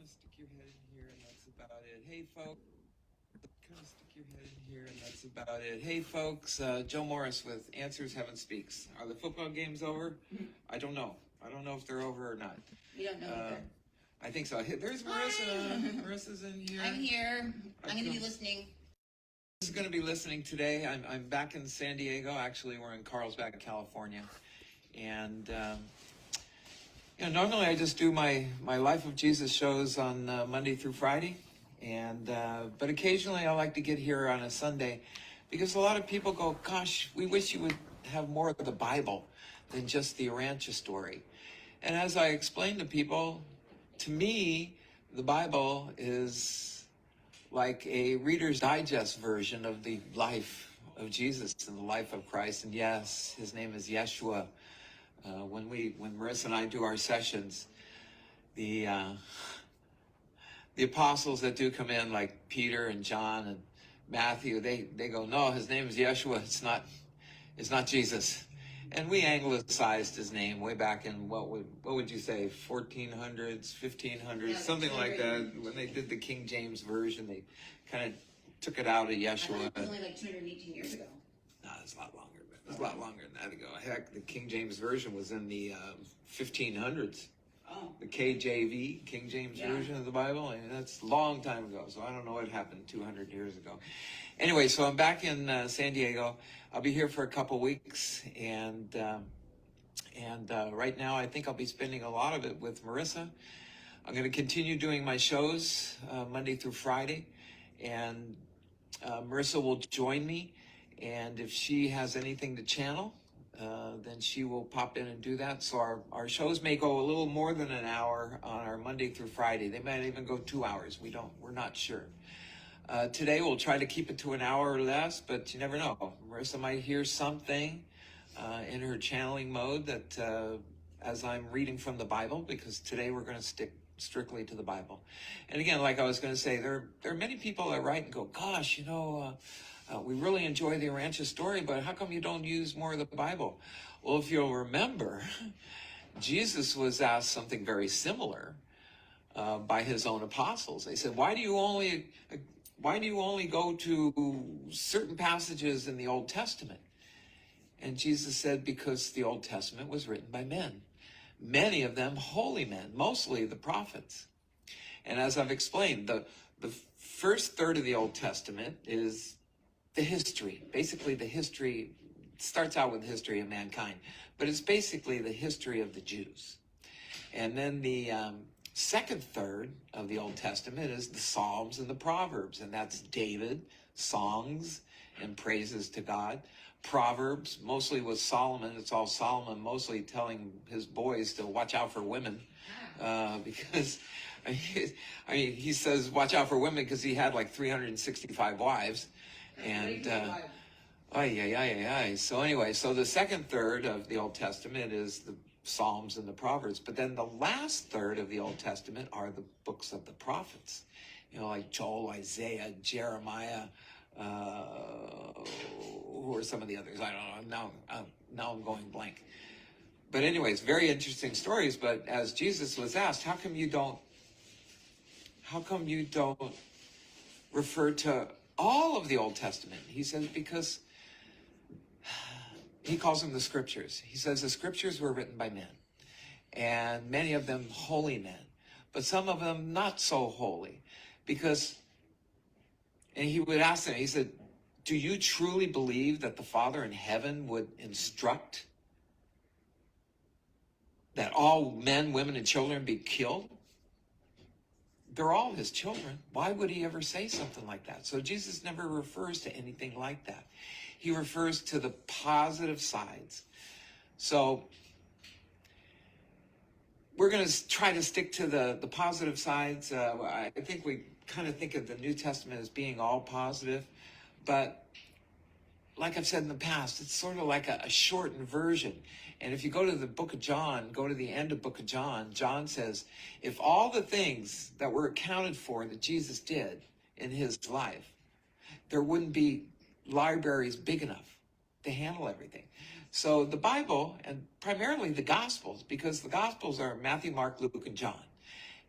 of stick your head in here and that's about it. Hey, folks. Kind of stick your head in here and that's about it. Hey, folks. Joe Morris with Answers Heaven Speaks. Are the football games over? I don't know. I don't know if they're over or not. We don't know either. I think so. Hey, there's Marissa. Marissa's in here. I'm here. I'm going to be listening. This is going to be listening today. I'm back in San Diego. Actually, we're in Carlsbad, California. And normally I just do my Life of Jesus shows on Monday through Friday, but occasionally I like to get here on a Sunday because a lot of people go, gosh, we wish you would have more of the Bible than just the Urantia story. And as I explain to people, to me, the Bible is like a Reader's Digest version of the life of Jesus and the life of Christ. And yes, his name is Yeshua. When Marissa and I do our sessions, the apostles that do come in, like Peter and John and Matthew, they go, no, his name is Yeshua. It's not Jesus. And we anglicized his name way back in what would you say, 1400s, 1500s, something like that. When they did the King James version, they kind of took it out of Yeshua. I thought it was only like 218 years ago. No, it's a lot longer. It's a lot longer than that ago. Heck, the King James version was in the 1500s. Oh. The KJV, King James version of the Bible, and that's a long time ago. So I don't know what happened 200 years ago. Anyway, so I'm back in San Diego. I'll be here for a couple weeks, and right now I think I'll be spending a lot of it with Marissa. I'm going to continue doing my shows Monday through Friday, and Marissa will join me. And if she has anything to channel, then she will pop in and do that. So our shows may go a little more than an hour on our Monday through Friday. They might even go 2 hours. We're not sure. Today we'll try to keep it to an hour or less, but you never know. Marissa might hear something in her channeling mode that as I'm reading from the Bible, because today we're going to stick strictly to the Bible. And again, like I was going to say, there are many people that write and go, gosh, we really enjoy the Urantia story, but how come you don't use more of the Bible? Well, if you'll remember, Jesus was asked something very similar by his own apostles. They said, why do you only go to certain passages in the Old Testament? And Jesus said, because the Old Testament was written by men, many of them holy men, mostly the prophets. And as I've explained, the first third of the Old Testament is the history. Basically, the history starts out with the history of mankind, but it's basically the history of the Jews. And then the second third of the Old Testament is the Psalms and the Proverbs, and that's David, songs and praises to God. Proverbs, mostly with Solomon. It's all Solomon mostly telling his boys to watch out for women, because he says watch out for women because he had like 365 wives. And so anyway, so the second third of the Old Testament is the Psalms and the Proverbs, but then the last third of the Old Testament are the books of the prophets, like Joel, Isaiah, Jeremiah, who are some of the others? I don't know. Now I'm going blank. But anyways, very interesting stories. But as Jesus was asked, how come you don't refer to all of the Old Testament? He says, because he calls them the scriptures. He says the scriptures were written by men, and many of them holy men, but some of them not so holy, and he would ask them, he said, do you truly believe that the Father in heaven would instruct that all men, women, and children be killed? They're all his children. Why would he ever say something like that? So Jesus never refers to anything like that. He refers to the positive sides. So we're going to try to stick to the positive sides. I think we kind of think of the New Testament as being all positive, but like I've said in the past, it's sort of like a shortened version. And if you go to the book of John, go to the end of book of John, John says, if all the things that were accounted for that Jesus did in his life, there wouldn't be libraries big enough to handle everything. So the Bible, and primarily the Gospels, because the Gospels are Matthew, Mark, Luke, and John.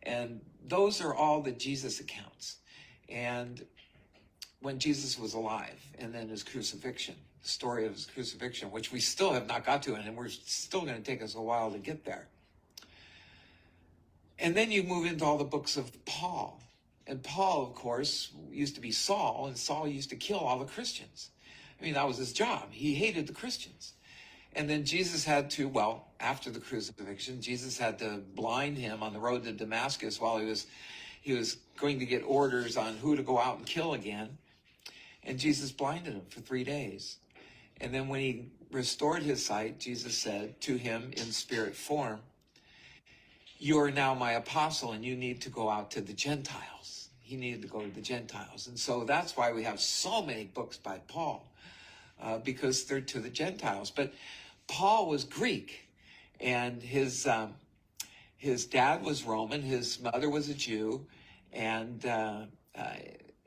And those are all the Jesus accounts. And when Jesus was alive, and then his crucifixion, the story of his crucifixion, which we still have not got to, and we're still going to take us a while to get there. And then you move into all the books of Paul. And Paul, of course, used to be Saul, and Saul used to kill all the Christians. I mean, that was his job. He hated the Christians. And then Jesus had to, well, after the crucifixion, Jesus had to blind him on the road to Damascus while he was going to get orders on who to go out and kill again. And Jesus blinded him for 3 days. And then when he restored his sight, Jesus said to him in spirit form, "You are now my apostle, and you need to go out to the Gentiles." He needed to go to the Gentiles. And so that's why we have so many books by Paul, because they're to the Gentiles. But Paul was Greek, and his dad was Roman, his mother was a Jew, and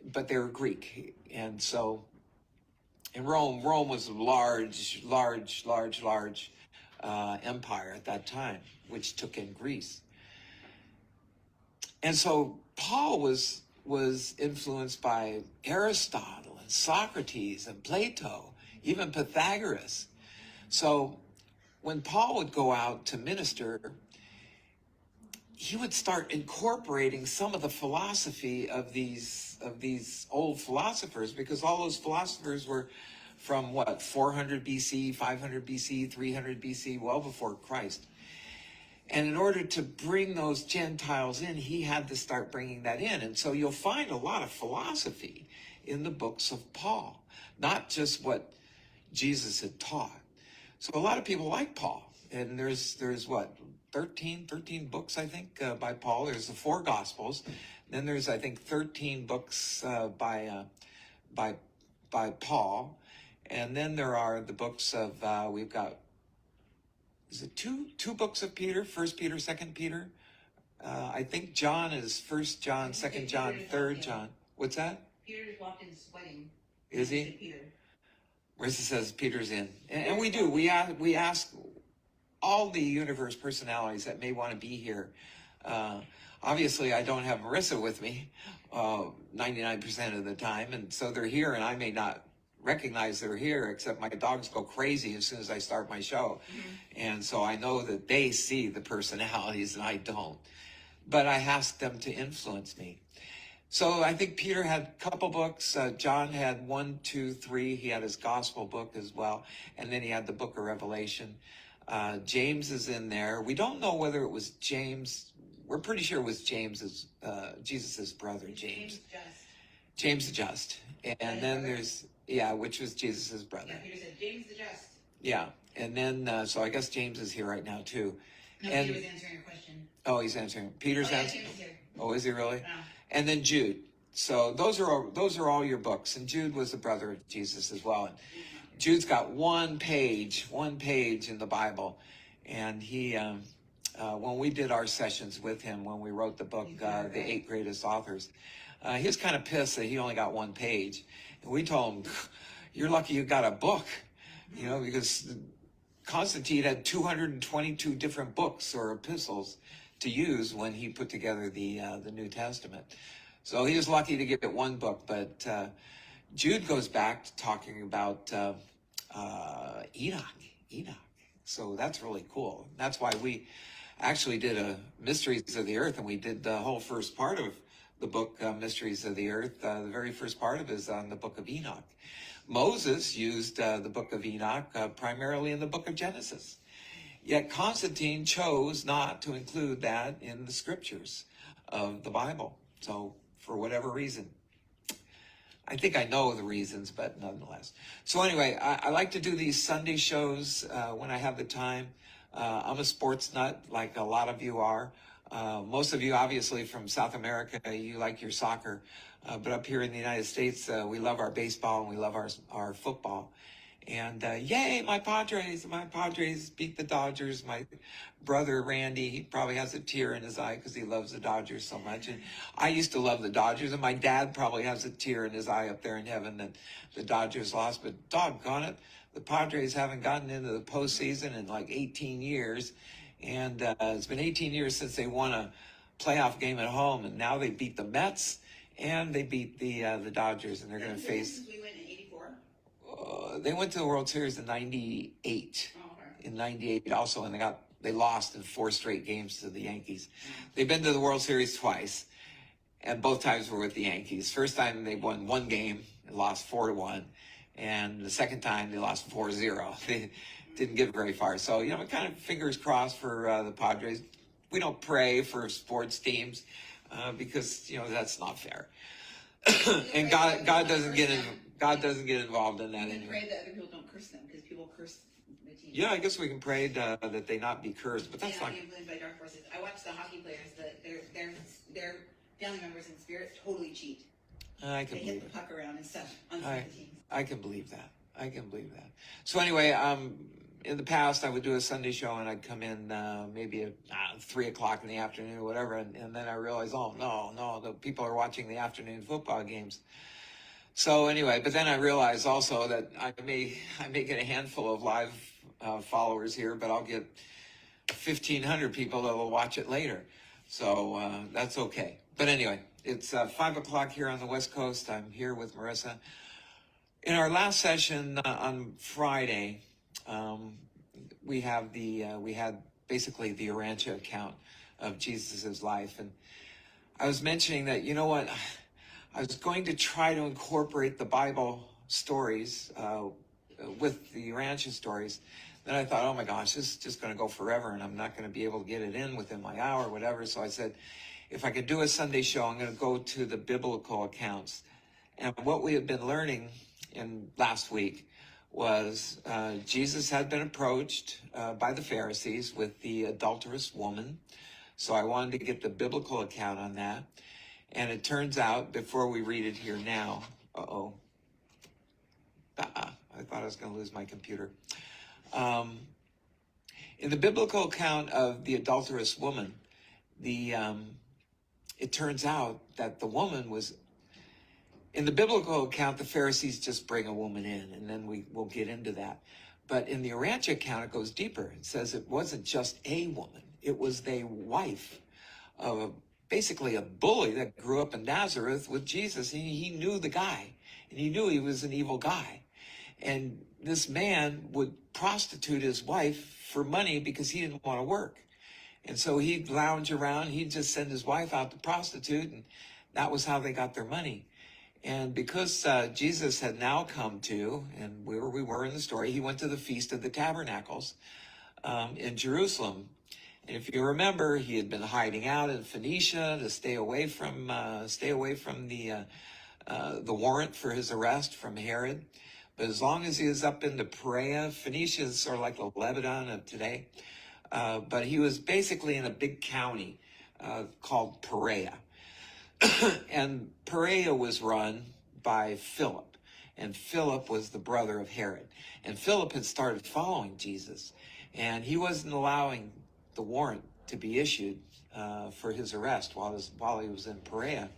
but they were Greek. And so in Rome was a large empire at that time, which took in Greece. And so Paul was influenced by Aristotle and Socrates and Plato, even Pythagoras. So when Paul would go out to minister, he would start incorporating some of the philosophy of these old philosophers, because all those philosophers were from 400 BC, 500 BC, 300 BC, well before Christ. And in order to bring those Gentiles in, he had to start bringing that in. And so you'll find a lot of philosophy in the books of Paul, not just what Jesus had taught. So a lot of people like Paul. And there's 13 books, I think, by Paul. There's the 4 Gospels. Then there's, I think, 13 books by Paul. And then there are the books of, we've got, is it two books of Peter, 1 Peter, 2 Peter? I think John is 1 John, 2 John, 3 John. What's that? Peter's walked in sweating. Is he? Peter. Marisa says Peter's in. And we do. We ask all the universe personalities that may want to be here. Obviously, I don't have Marisa with me 99% of the time, and so they're here, and I may not recognize they're here, except my dogs go crazy as soon as I start my show. Mm-hmm. And so I know that they see the personalities and I don't. But I ask them to influence me. So I think Peter had a couple books. John had 1, 2, 3. He had his gospel book as well. And then he had the book of Revelation. James is in there. We don't know whether it was James. We're pretty sure it was James's, Jesus's brother, James. James the Just. And then there's, which was Jesus's brother. Yeah, Peter said, James the Just. Yeah. And then, so I guess James is here right now too. No, and, Peter was answering your question. Oh, he's answering. Peter's answering. James is here. Oh, is he really? No. And then Jude. So those are all your books. And Jude was the brother of Jesus as well. And Jude's got one page in the Bible. And he, when we did our sessions with him, when we wrote the book, The 8 Greatest Authors, he was kind of pissed that he only got one page. And we told him, you're lucky you got a book, because Constantine had 222 different books or epistles to use when he put together the New Testament. So he was lucky to get one book. But Jude goes back to talking about Enoch. So that's really cool. That's why we actually did a Mysteries of the Earth, and we did the whole first part of the book, Mysteries of the Earth. The very first part of it is on the book of Enoch. Moses used the book of Enoch primarily in the book of Genesis. Yet Constantine chose not to include that in the scriptures of the Bible. So for whatever reason. I think I know the reasons, but nonetheless. So anyway, I like to do these Sunday shows when I have the time. I'm a sports nut, like a lot of you are. Most of you, obviously, from South America, you like your soccer. But up here in the United States, we love our baseball and we love our football. And yay, my Padres beat the Dodgers. My brother, Randy, he probably has a tear in his eye because he loves the Dodgers so much. And I used to love the Dodgers, and my dad probably has a tear in his eye up there in heaven that the Dodgers lost. But doggone it, the Padres haven't gotten into the postseason in like 18 years. And it's been 18 years since they won a playoff game at home, and now they beat the Mets and they beat the Dodgers, and they're going to face. We went in '84. They went to the World Series in '98. Oh, okay. In '98 also, and they lost in 4 straight games to the Yankees. They've been to the World Series twice, and both times were with the Yankees. First time they won 1 game and lost 4-1, and the second time they lost 4-0. They didn't get very far. So, kind of fingers crossed for the Padres. We don't pray for sports teams because that's not fair. And God doesn't get involved in that We anyway. pray that other people don't curse them because people curse the team. Yeah, I guess we can pray that they not be cursed, but that's They not. not be influenced by dark forces. I watch the hockey players that their family members in spirit totally cheat. I can They believe hit it. the puck around and stuff on some of the teams. I can believe that. So anyway, in the past I would do a Sunday show and I'd come in maybe at 3:00 in the afternoon or whatever, and then I realized, oh no, the people are watching the afternoon football games. So anyway, but then I realized also that I may get a handful of live followers here, but I'll get 1,500 people that will watch it later. So that's okay. But anyway, it's 5:00 here on the West Coast. I'm here with Marisa. In our last session on Friday, we had basically the Urantia account of Jesus's life, and I was mentioning that I was going to try to incorporate the Bible stories with the Urantia stories. Then I thought, oh my gosh, this is just going to go forever, and I'm not going to be able to get it in within my hour or whatever. So I said, if I could do a Sunday show, I'm going to go to the biblical accounts. And what we had been learning in last week was Jesus had been approached by the Pharisees with the adulterous woman. So I wanted to get the biblical account on that. And it turns out, before we read it here now, I thought I was going to lose my computer. In the biblical account of the adulterous woman, it turns out that the woman was, in the biblical account, the Pharisees just bring a woman in, and then we'll get into that. But in the Urantia account, it goes deeper. It says it wasn't just a woman. It was the wife of basically a bully that grew up in Nazareth with Jesus. He knew the guy, and he knew he was an evil guy. And this man would prostitute his wife for money because he didn't want to work. And so he'd lounge around. He'd just send his wife out to prostitute, and that was how they got their money. And because Jesus had now come to, and where we were in the story, he went to the Feast of the Tabernacles in Jerusalem. And if you remember, he had been hiding out in Phoenicia to stay away from the warrant for his arrest from Herod. But as long as he was up into Perea, Phoenicia is sort of like the Lebanon of today. But he was basically in a big county called Perea. And Perea was run by Philip. And Philip was the brother of Herod. And Philip had started following Jesus. And he wasn't allowing the warrant to be issued for his arrest while he was in Perea.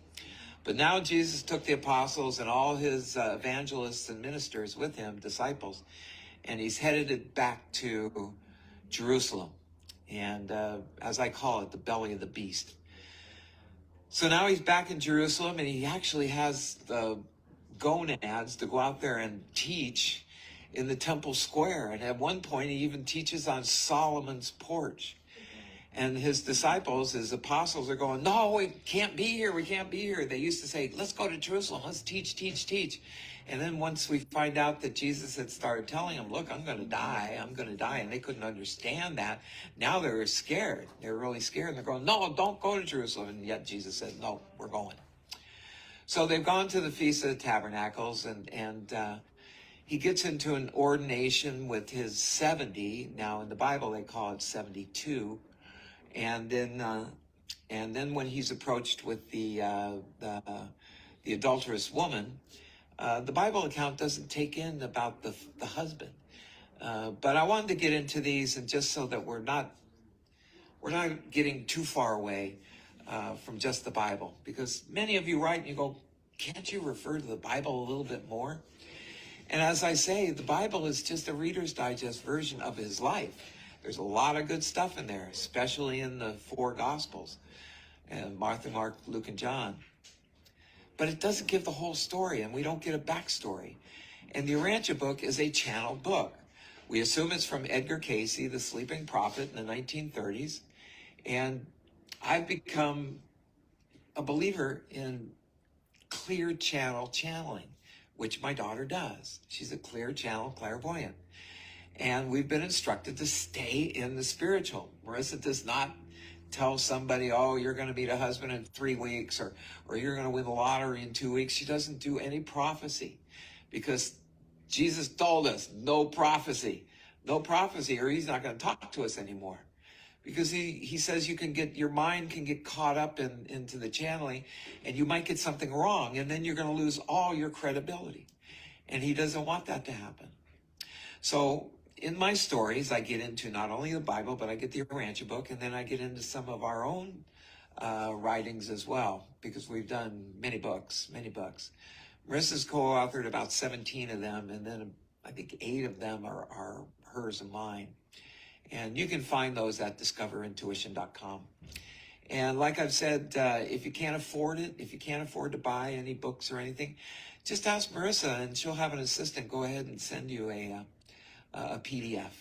But now Jesus took the apostles and all his evangelists and ministers with him, disciples, and he's headed back to Jerusalem. And as I call it, the belly of the beast. So now he's back in Jerusalem, and he actually has the gonads to go out there and teach in the temple square. And at one point, he even teaches on Solomon's porch. And his disciples, his apostles, are going, no, we can't be here. They used to say, let's go to Jerusalem. Let's teach. And then once we find out that Jesus had started telling them, look, I'm going to die. And they couldn't understand that. Now they're scared. They're really scared. And they're going, no, don't go to Jerusalem. And yet Jesus said, no, we're going. So they've gone to the Feast of the Tabernacles, and he gets into an ordination with his 70. Now in the Bible, they call it 72. And then when he's approached with the adulterous woman, the Bible account doesn't take in about the husband. But I wanted to get into these, and just so that we're not getting too far away from just the Bible, because many of you write and you go, can't you refer to the Bible a little bit more? And as I say, the Bible is just a Reader's Digest version of his life. There's a lot of good stuff in there, especially in the 4 Gospels. and Martha, Mark, Luke, and John. But it doesn't give the whole story, and we don't get a backstory. And the Urantia book is a channeled book. We assume it's from Edgar Cayce, the sleeping prophet in the 1930s. And I've become a believer in clear channel channeling, which my daughter does. She's a clear channel clairvoyant. And we've been instructed to stay in the spiritual. Marisa does not tell somebody, oh, you're going to meet a husband in 3 weeks, or you're going to win the lottery in 2 weeks. She doesn't do any prophecy, because Jesus told us no prophecy, or he's not going to talk to us anymore. Because he says your mind can get caught up into the channeling, and you might get something wrong, and then you're going to lose all your credibility. And he doesn't want that to happen. So in my stories, I get into not only the Bible, but I get the Urantia book, and then I get into some of our own writings as well, because we've done many books. Marissa's co-authored about 17 of them, and then I think 8 of them are hers and mine. And you can find those at discoverintuition.com. And like I've said, if you can't afford it, if you can't afford to buy any books or anything, just ask Marisa, and she'll have an assistant go ahead and send you a PDF.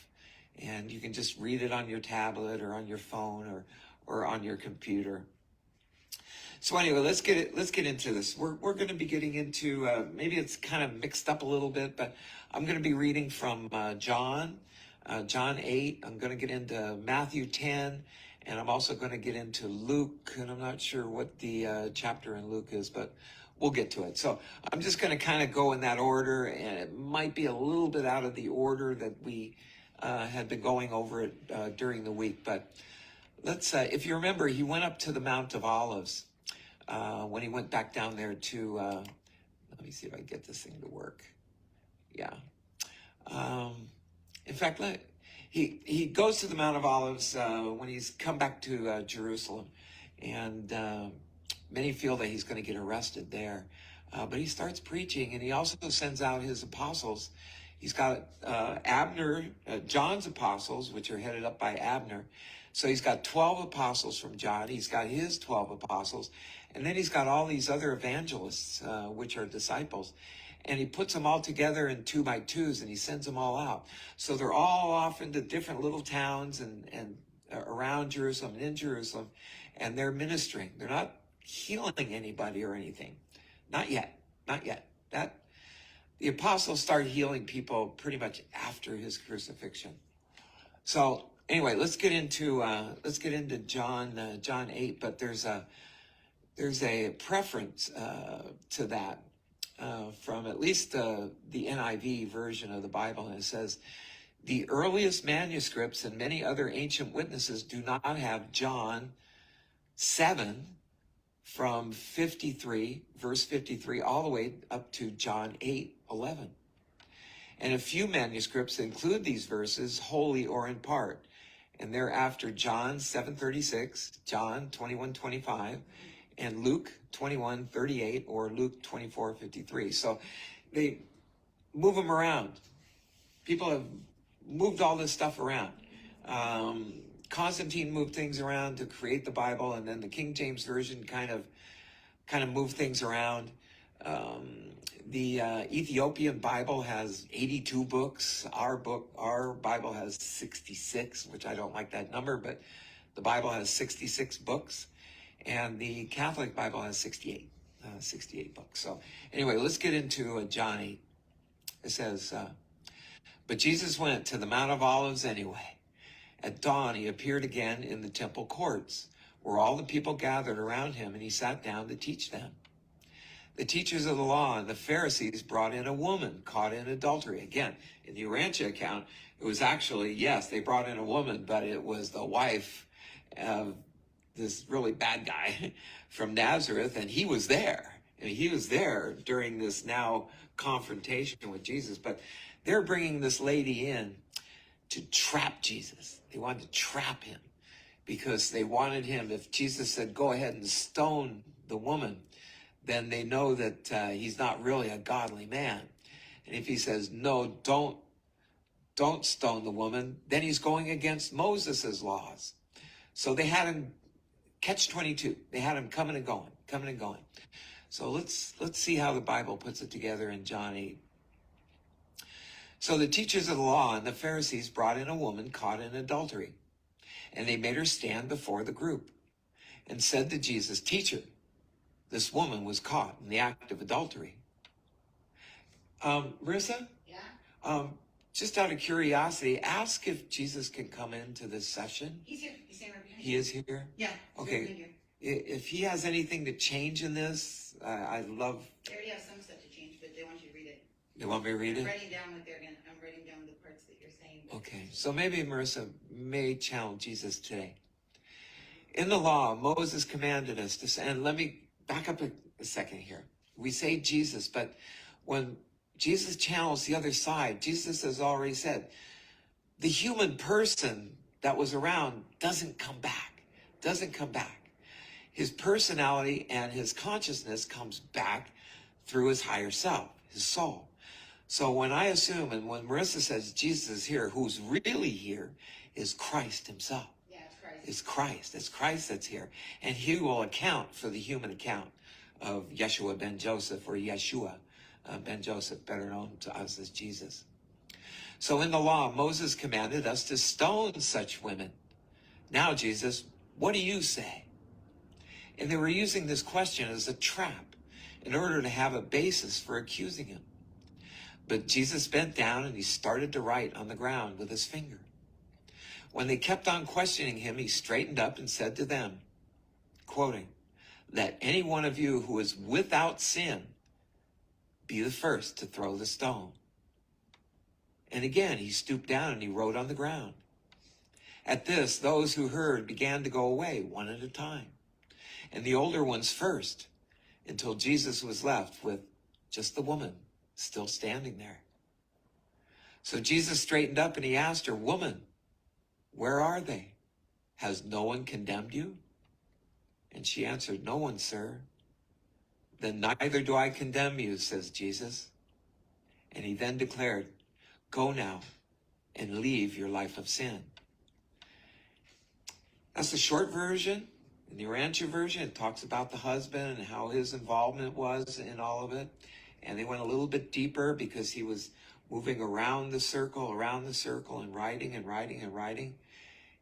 And you can just read it on your tablet or on your phone or on your computer. So anyway, let's get into this. We're going to be getting into, maybe it's kind of mixed up a little bit, but I'm going to be reading from John 8. I'm going to get into Matthew 10, and I'm also going to get into Luke, and I'm not sure what the chapter in Luke is, but we'll get to it. So I'm just going to kind of go in that order, and it might be a little bit out of the order that we had been going over it during the week. But let's, if you remember, he went up to the Mount of Olives when he went back down there to, let me see if I can get this thing to work. Yeah. In fact, he goes to the Mount of Olives when he's come back to Jerusalem, and many feel that he's going to get arrested there. But he starts preaching, and he also sends out his apostles. He's got Abner, John's apostles, which are headed up by Abner. So he's got 12 apostles from John. He's got his 12 apostles. And then he's got all these other evangelists, which are disciples. And he puts them all together in 2 by 2s, and he sends them all out. So they're all off into different little towns and around Jerusalem and in Jerusalem, and they're ministering. They're not healing anybody or anything. Not yet. The apostles start healing people pretty much after his crucifixion. So anyway, let's get into John 8, but there's a preference to that from at least the NIV version of the Bible, and it says, the earliest manuscripts and many other ancient witnesses do not have John 7 from 53, verse 53, all the way up to John 8:11. And a few manuscripts include these verses wholly or in part. And thereafter John 7:36, John 21:25, and Luke 21:38 or Luke 24:53. So they move them around. People have moved all this stuff around. Constantine moved things around to create the Bible, and then the King James Version kind of moved things around. The Ethiopian Bible has 82 books. Our Bible has 66, which I don't like that number, but the Bible has 66 books, and the Catholic Bible has 68 books. So anyway, let's get into John 8. It says, but Jesus went to the Mount of Olives anyway. At dawn, he appeared again in the temple courts, where all the people gathered around him, and he sat down to teach them. The teachers of the law and the Pharisees brought in a woman caught in adultery. Again, in the Urantia account, it was actually, yes, they brought in a woman, but it was the wife of this really bad guy from Nazareth, and he was there. And he was there during this now confrontation with Jesus. But they're bringing this lady in to trap Jesus. They wanted to trap him because they wanted him, if Jesus said, go ahead and stone the woman, then they know that he's not really a godly man. And if he says, no, don't stone the woman, then he's going against Moses's laws. So they had him catch-22. They had him coming and going, coming and going. So let's see how the Bible puts it together in John 8. So the teachers of the law and the Pharisees brought in a woman caught in adultery, and they made her stand before the group and said to Jesus, "Teacher, this woman was caught in the act of adultery." Marissa? Yeah? Just out of curiosity, ask if Jesus can come into this session. He's here. He's standing right behind He you. is here? Yeah. He's Okay. right behind you. If he has anything to change in this, I'd love... They already have some stuff to change, but they want you to read it. You want me to read I'm it? writing down what they're going to, I'm writing down the parts that you're saying. Okay, so maybe Marissa may challenge Jesus today. In the law, Moses commanded us to say, and let me back up a second here. We say Jesus, but when Jesus challenged the other side, Jesus has already said, the human person that was around doesn't come back. His personality and his consciousness comes back through his higher self, his soul. So when I assume, and when Marissa says Jesus is here, who's really here is Christ himself. Yeah, it's Christ. It's Christ. It's Christ that's here. And he will account for the human account of Yeshua ben Joseph, or Yeshua ben Joseph, better known to us as Jesus. So in the law, Moses commanded us to stone such women. Now, Jesus, what do you say? And they were using this question as a trap in order to have a basis for accusing him. But Jesus bent down and he started to write on the ground with his finger. When they kept on questioning him, he straightened up and said to them, quoting, "Let any one of you who is without sin be the first to throw the stone." And again, he stooped down and he wrote on the ground. At this, those who heard began to go away one at a time, and the older ones first, until Jesus was left with just the woman still standing there. So Jesus straightened up and he asked her, "Woman, where are they? Has no one condemned you?" And she answered, "No one, sir." "Then neither do I condemn you," says Jesus. And he then declared, "Go now and leave your life of sin." That's the short version. In the Urantia version, it talks about the husband and how his involvement was in all of it. And they went a little bit deeper because he was moving around the circle, and writing and writing and writing.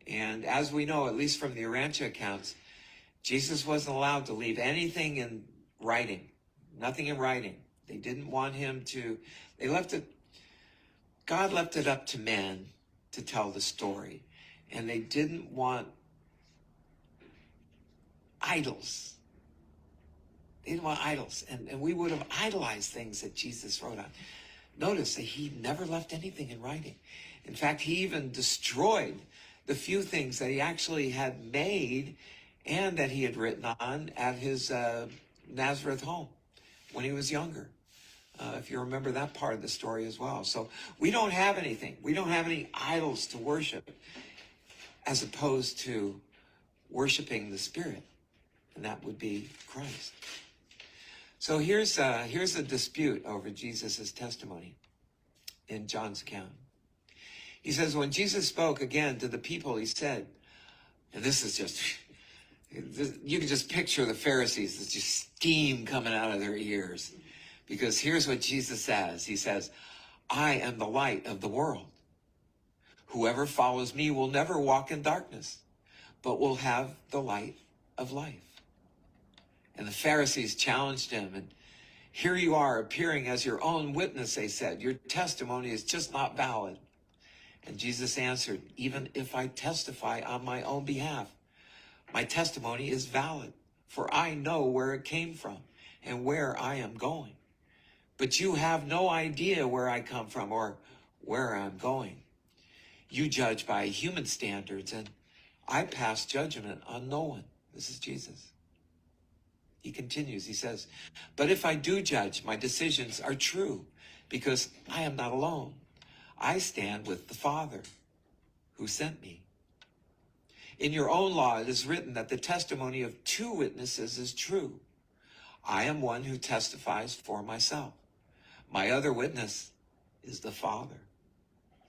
And as we know, at least from the Urantia accounts, Jesus wasn't allowed to leave anything in writing, nothing in writing. They didn't want him to, God left it up to men to tell the story. And they didn't want idols. They didn't want idols. And we would have idolized things that Jesus wrote on. Notice that he never left anything in writing. In fact, he even destroyed the few things that he actually had made and that he had written on at his Nazareth home when he was younger. If you remember that part of the story as well. So we don't have anything. We don't have any idols to worship as opposed to worshiping the Spirit. And that would be Christ. So here's a dispute over Jesus' testimony in John's account. He says, when Jesus spoke again to the people, he said, and this is just, you can just picture the Pharisees, there's just steam coming out of their ears. Because here's what Jesus says. He says, "I am the light of the world. Whoever follows me will never walk in darkness, but will have the light of life." And the Pharisees challenged him, and here you are appearing as your own witness, they said. Your testimony is just not valid. And Jesus answered, "Even if I testify on my own behalf, my testimony is valid, for I know where it came from and where I am going. But you have no idea where I come from or where I'm going. You judge by human standards, and I pass judgment on no one." This is Jesus. He continues, he says, "But if I do judge, my decisions are true, because I am not alone. I stand with the Father who sent me. In your own law, it is written that the testimony of two witnesses is true. I am one who testifies for myself. My other witness is the Father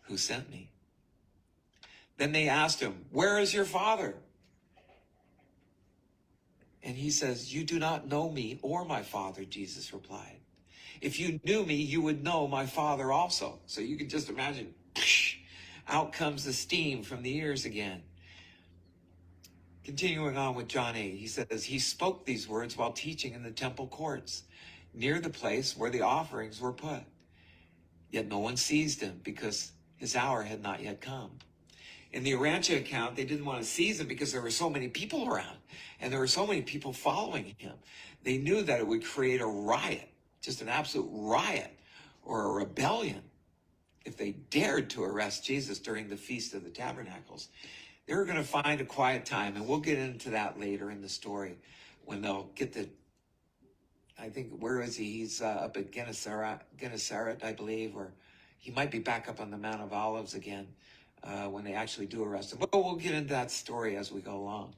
who sent me." Then they asked him, "Where is your Father?" And he says, you do not know me or my Father, Jesus replied. If you knew me, you would know my Father also. So you can just imagine, out comes the steam from the ears again. Continuing on with John 8, he says, he spoke these words while teaching in the temple courts, near the place where the offerings were put. Yet no one seized him because his hour had not yet come. In the Urantia account, they didn't want to seize him because there were so many people around and there were so many people following him. They knew that it would create a riot, just an absolute riot or a rebellion if they dared to arrest Jesus during the Feast of the Tabernacles. They were going to find a quiet time, and we'll get into that later in the story when they'll get the, I think, where is he? He's up at Gennesaret, I believe, or he might be back up on the Mount of Olives again when they actually do arrest him. But we'll get into that story as we go along.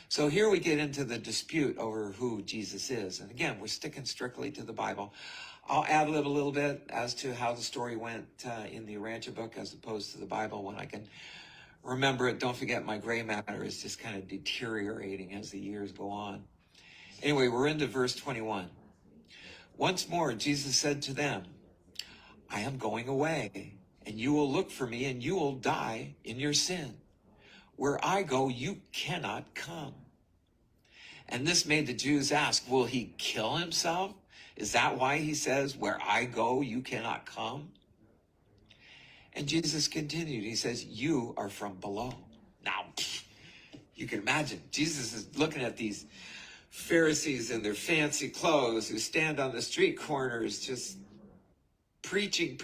So here we get into the dispute over who Jesus is. And again, we're sticking strictly to the Bible. I'll ad-lib a little bit as to how the story went in the Urantia book as opposed to the Bible when I can remember it. Don't forget, my gray matter is just kind of deteriorating as the years go on. Anyway, we're into verse 21. Once more, Jesus said to them, I am going away, and you will look for me, and you will die in your sin. Where I go, you cannot come. And this made the Jews ask, will he kill himself? Is that why he says, where I go, you cannot come? And Jesus continued. He says, you are from below. Now, you can imagine, Jesus is looking at these Pharisees in their fancy clothes who stand on the street corners just preaching,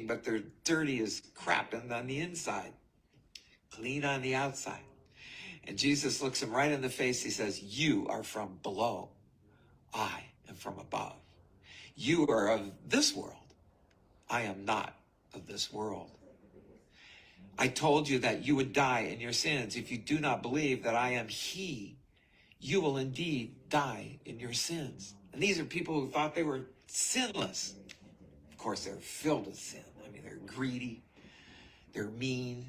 but they're dirty as crap on the inside, clean on the outside. And Jesus looks him right in the face. He says, you are from below. I am from above. You are of this world. I am not of this world. I told you that you would die in your sins. If you do not believe that I am he, you will indeed die in your sins. And these are people who thought they were sinless. Of course, they're filled with sin. I mean, they're greedy. They're mean.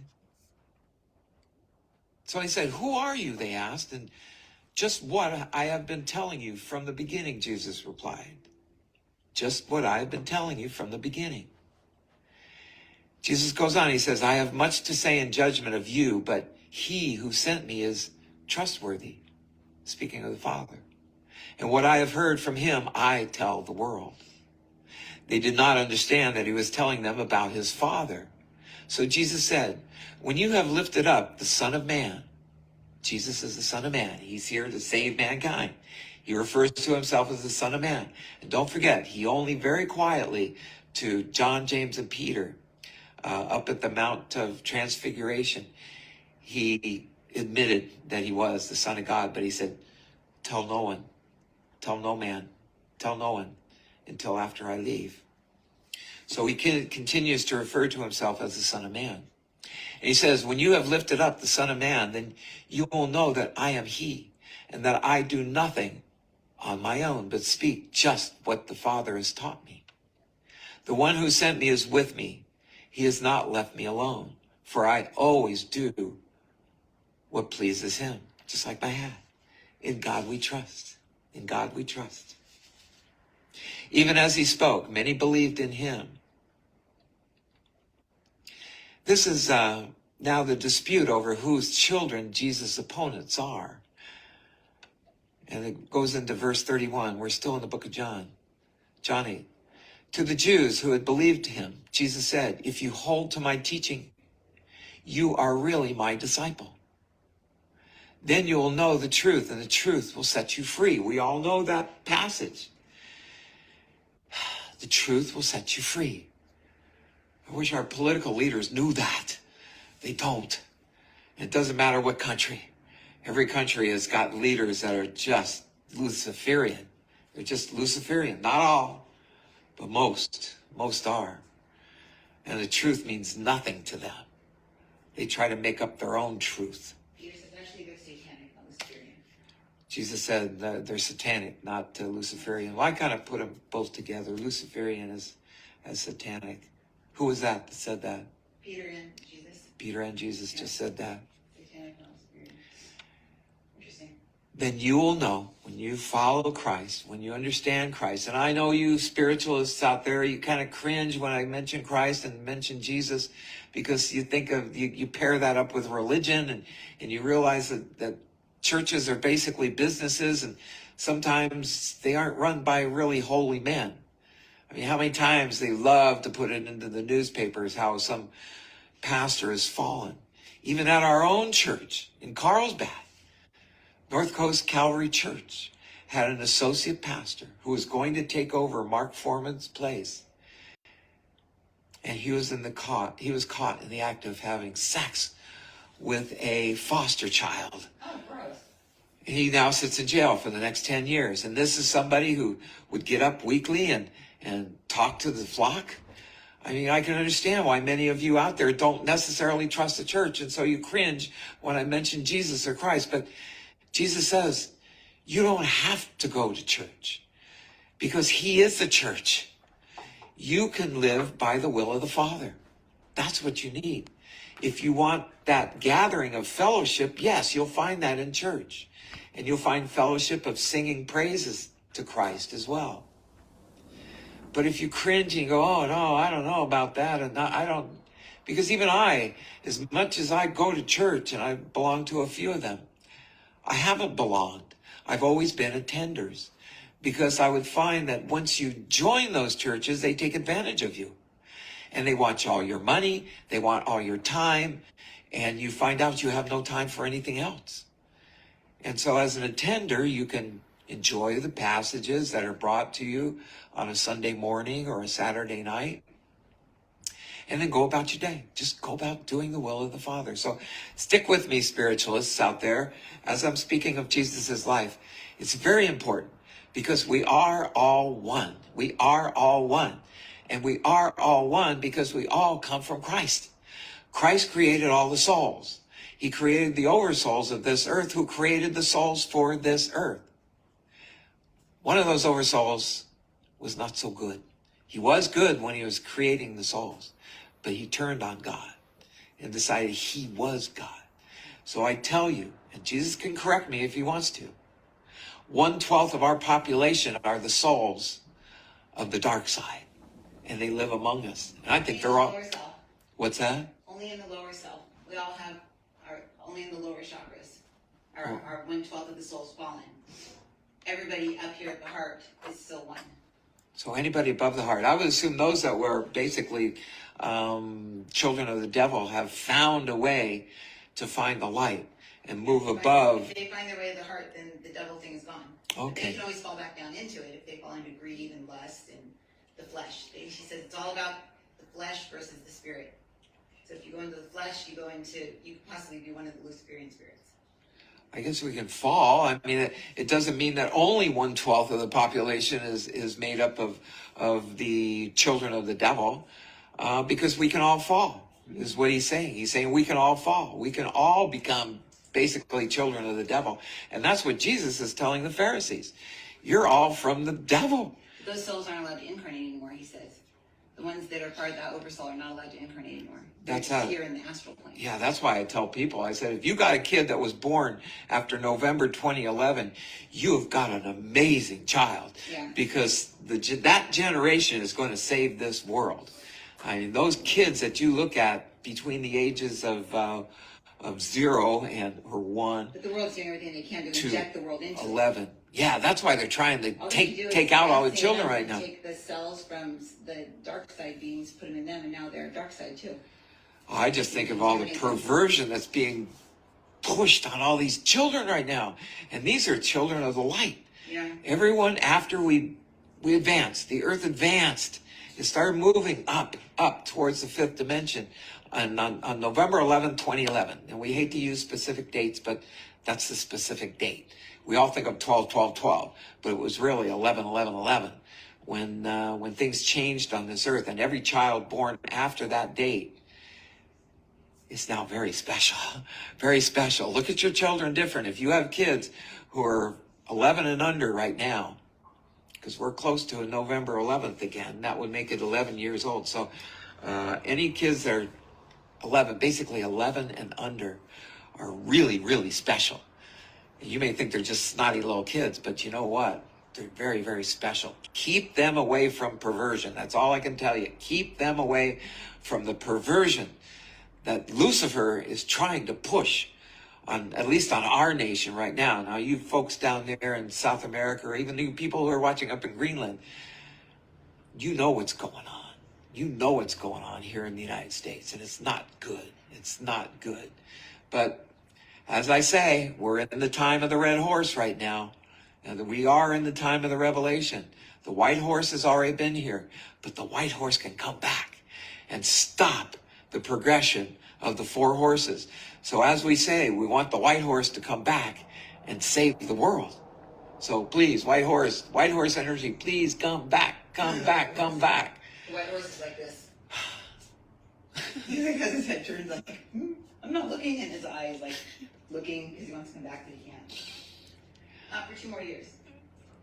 So he said, who are you? They asked. And just what I have been telling you from the beginning, Jesus replied. Just what I have been telling you from the beginning. Jesus goes on, he says, I have much to say in judgment of you, but he who sent me is trustworthy. Speaking of the Father. And what I have heard from him, I tell the world. They did not understand that he was telling them about his Father. So Jesus said, when you have lifted up the Son of Man, Jesus is the Son of Man. He's here to save mankind. He refers to himself as the Son of Man. And don't forget, he only very quietly to John, James, and Peter, up at the Mount of Transfiguration, he admitted that he was the Son of God, but he said, tell no one, tell no man, tell no one until after I leave. So he continues to refer to himself as the Son of Man. And he says, when you have lifted up the Son of Man, then you will know that I am he, and that I do nothing on my own, but speak just what the Father has taught me. The one who sent me is with me. He has not left me alone, for I always do what pleases him, just like my hat. In God we trust. In God we trust. Even as he spoke, many believed in him. This is now the dispute over whose children Jesus' opponents are. And it goes into verse 31. We're still in the book of John. John 8. To the Jews who had believed him, Jesus said, if you hold to my teaching, you are really my disciple. Then you will know the truth, and the truth will set you free. We all know that passage. The truth will set you free. I wish our political leaders knew that. They don't. And it doesn't matter what country. Every country has got leaders that are just Luciferian. They're just Luciferian. Not all, but most. Most are. And the truth means nothing to them. They try to make up their own truth. Peter says actually they're satanic, not Luciferian. Jesus said that they're satanic, not Luciferian. Well, I kind of put them both together. Luciferian as satanic. Who was that said that? Peter and Jesus. Peter and Jesus just said that. Satanic, not Luciferian. Interesting. then you will know when you follow Christ, when you understand Christ. And I know you spiritualists out there, you kind of cringe when I mention Christ and mention Jesus, because you think of, you pair that up with religion, and you realize that churches are basically businesses, and sometimes they aren't run by really holy men. I mean, how many times they love to put it into the newspapers how some pastor has fallen. Even at our own church in Carlsbad, North Coast Calvary Church had an associate pastor who was going to take over Mark Foreman's place. And he was caught in the act of having sex with a foster child. Oh, gross. He now sits in jail for the next 10 years. And this is somebody who would get up weekly and talk to the flock. I mean, I can understand why many of you out there don't necessarily trust the church, and so you cringe when I mention Jesus or Christ. But Jesus says, you don't have to go to church because he is the church. You can live by the will of the Father. That's what you need. If you want that gathering of fellowship, yes, you'll find that in church. And you'll find fellowship of singing praises to Christ as well. But if you cringe and go, oh, no, I don't know about that. And I don't, because even I, as much as I go to church, and I belong to a few of them, I haven't belonged. I've always been attenders, because I would find that once you join those churches, they take advantage of you. And they want all your money, they want all your time, and you find out you have no time for anything else. And so as an attender, you can enjoy the passages that are brought to you on a Sunday morning or a Saturday night, and then go about your day. Just go about doing the will of the Father. So stick with me, spiritualists out there, as I'm speaking of Jesus's life. It's very important, because we are all one. We are all one. And we are all one because we all come from Christ. Christ created all the souls. He created the oversouls of this earth, who created the souls for this earth. One of those oversouls was not so good. He was good when he was creating the souls, but he turned on God and decided he was God. So I tell you, and Jesus can correct me if he wants to, 1/12 of our population are the souls of the dark side, and they live among us. And I think they're all... What's that? Only in the lower self. We all have only in the lower chakras. Our 1/12 of the soul's fallen. Everybody up here at the heart is still one. So anybody above the heart. I would assume those that were basically children of the devil have found a way to find the light and move above. If they find their way to the heart, then the devil thing is gone. Okay. But they can always fall back down into it if they fall into greed and lust and the flesh. She says it's all about the flesh versus the spirit. So if you go into the flesh, you could possibly be one of the Luciferian spirits. I guess we can fall. I mean, it doesn't mean that only 1/12 of the population is made up of the children of the devil, because we can all fall, is what he's saying. He's saying we can all fall. We can all become basically children of the devil. And that's what Jesus is telling the Pharisees. You're all from the devil. Those souls aren't allowed to incarnate anymore, he says. The ones that are part of that oversoul are not allowed to incarnate anymore. That's They're how, here in the astral plane. Yeah, that's why I tell people, I said, if you got a kid that was born after November 2011, you have got an amazing child. Yeah. Because that generation is going to save this world. I mean, those kids that you look at between the ages of 0 or 1 But the world's doing everything they can to to inject the world into 11. it. Yeah, that's why they're trying to All take out all the children right now. Take the cells from the dark side beings, put them in them, and now they're dark side too. I just think of all the perversion that's being pushed on all these children right now. And these are children of the light. Yeah. Everyone, after we advanced, the earth advanced, it started moving up towards the fifth dimension on November 11, 2011. And we hate to use specific dates, but that's the specific date. We all think of 12, 12, 12, but it was really 11, 11, 11 when things changed on this earth. And every child born after that date is now very special, very special. Look at your children different. If you have kids who are 11 and under right now, because we're close to a November 11th again, that would make it 11 years old. So any kids that are 11, basically 11 and under, are really, really special. You may think they're just snotty little kids, but you know what? They're very, very special. Keep them away from perversion. That's all I can tell you. Keep them away from the perversion that Lucifer is trying to push on, at least on our nation right now. Now, you folks down there in South America, or even you people who are watching up in Greenland, you know what's going on. You know what's going on here in the United States, and it's not good. It's not good. But as I say, we're in the time of the red horse right now. And we are in the time of the revelation. The white horse has already been here, but the white horse can come back and stop the progression of the four horses. So as we say, we want the white horse to come back and save the world. So please, white horse energy, please come back, come back, come back. The white horse is like this. He's like, has his head turned like, I'm not looking, and his eyes like looking because he wants to come back, but he can't. Not for 2 more years.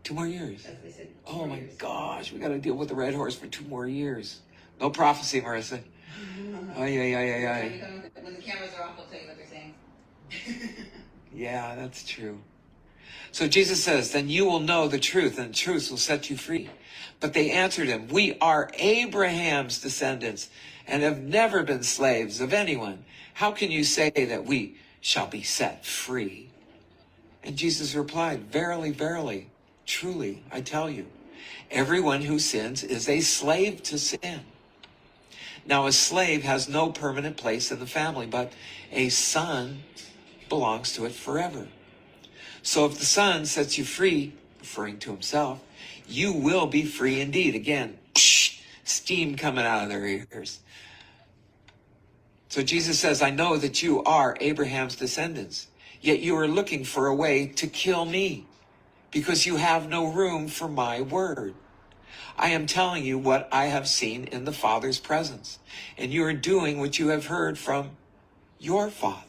2 more years? That's what they said. Oh my gosh, we got to deal with the red horse for 2 more years. No prophecy, Marissa. Ay, ay, ay, ay, ay. When the cameras are off, I'll tell you what they're saying. Yeah, that's true. So Jesus says, then you will know the truth, and the truth will set you free. But they answered him, we are Abraham's descendants and have never been slaves of anyone. How can you say that we shall be set free? And Jesus replied, verily, verily, truly, I tell you, everyone who sins is a slave to sin. Now, a slave has no permanent place in the family, but a son belongs to it forever. So if the Son sets you free, referring to himself, you will be free indeed. Again, steam coming out of their ears. So Jesus says, I know that you are Abraham's descendants, yet you are looking for a way to kill me, because you have no room for my word. I am telling you what I have seen in the Father's presence, and you are doing what you have heard from your father.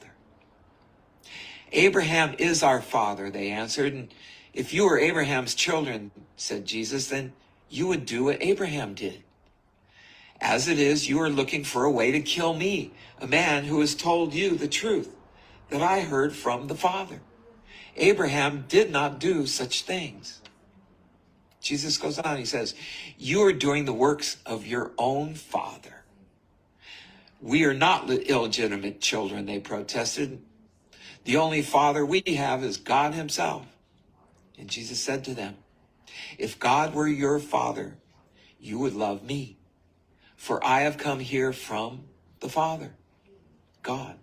Abraham is our father, they answered. And if you were Abraham's children, said Jesus, then you would do what Abraham did. As it is, you are looking for a way to kill me, a man who has told you the truth that I heard from the Father. Abraham did not do such things. Jesus goes on, he says, you are doing the works of your own father. We are not illegitimate children, they protested. The only father we have is God himself. And Jesus said to them, if God were your father, you would love me, for I have come here from the Father, God.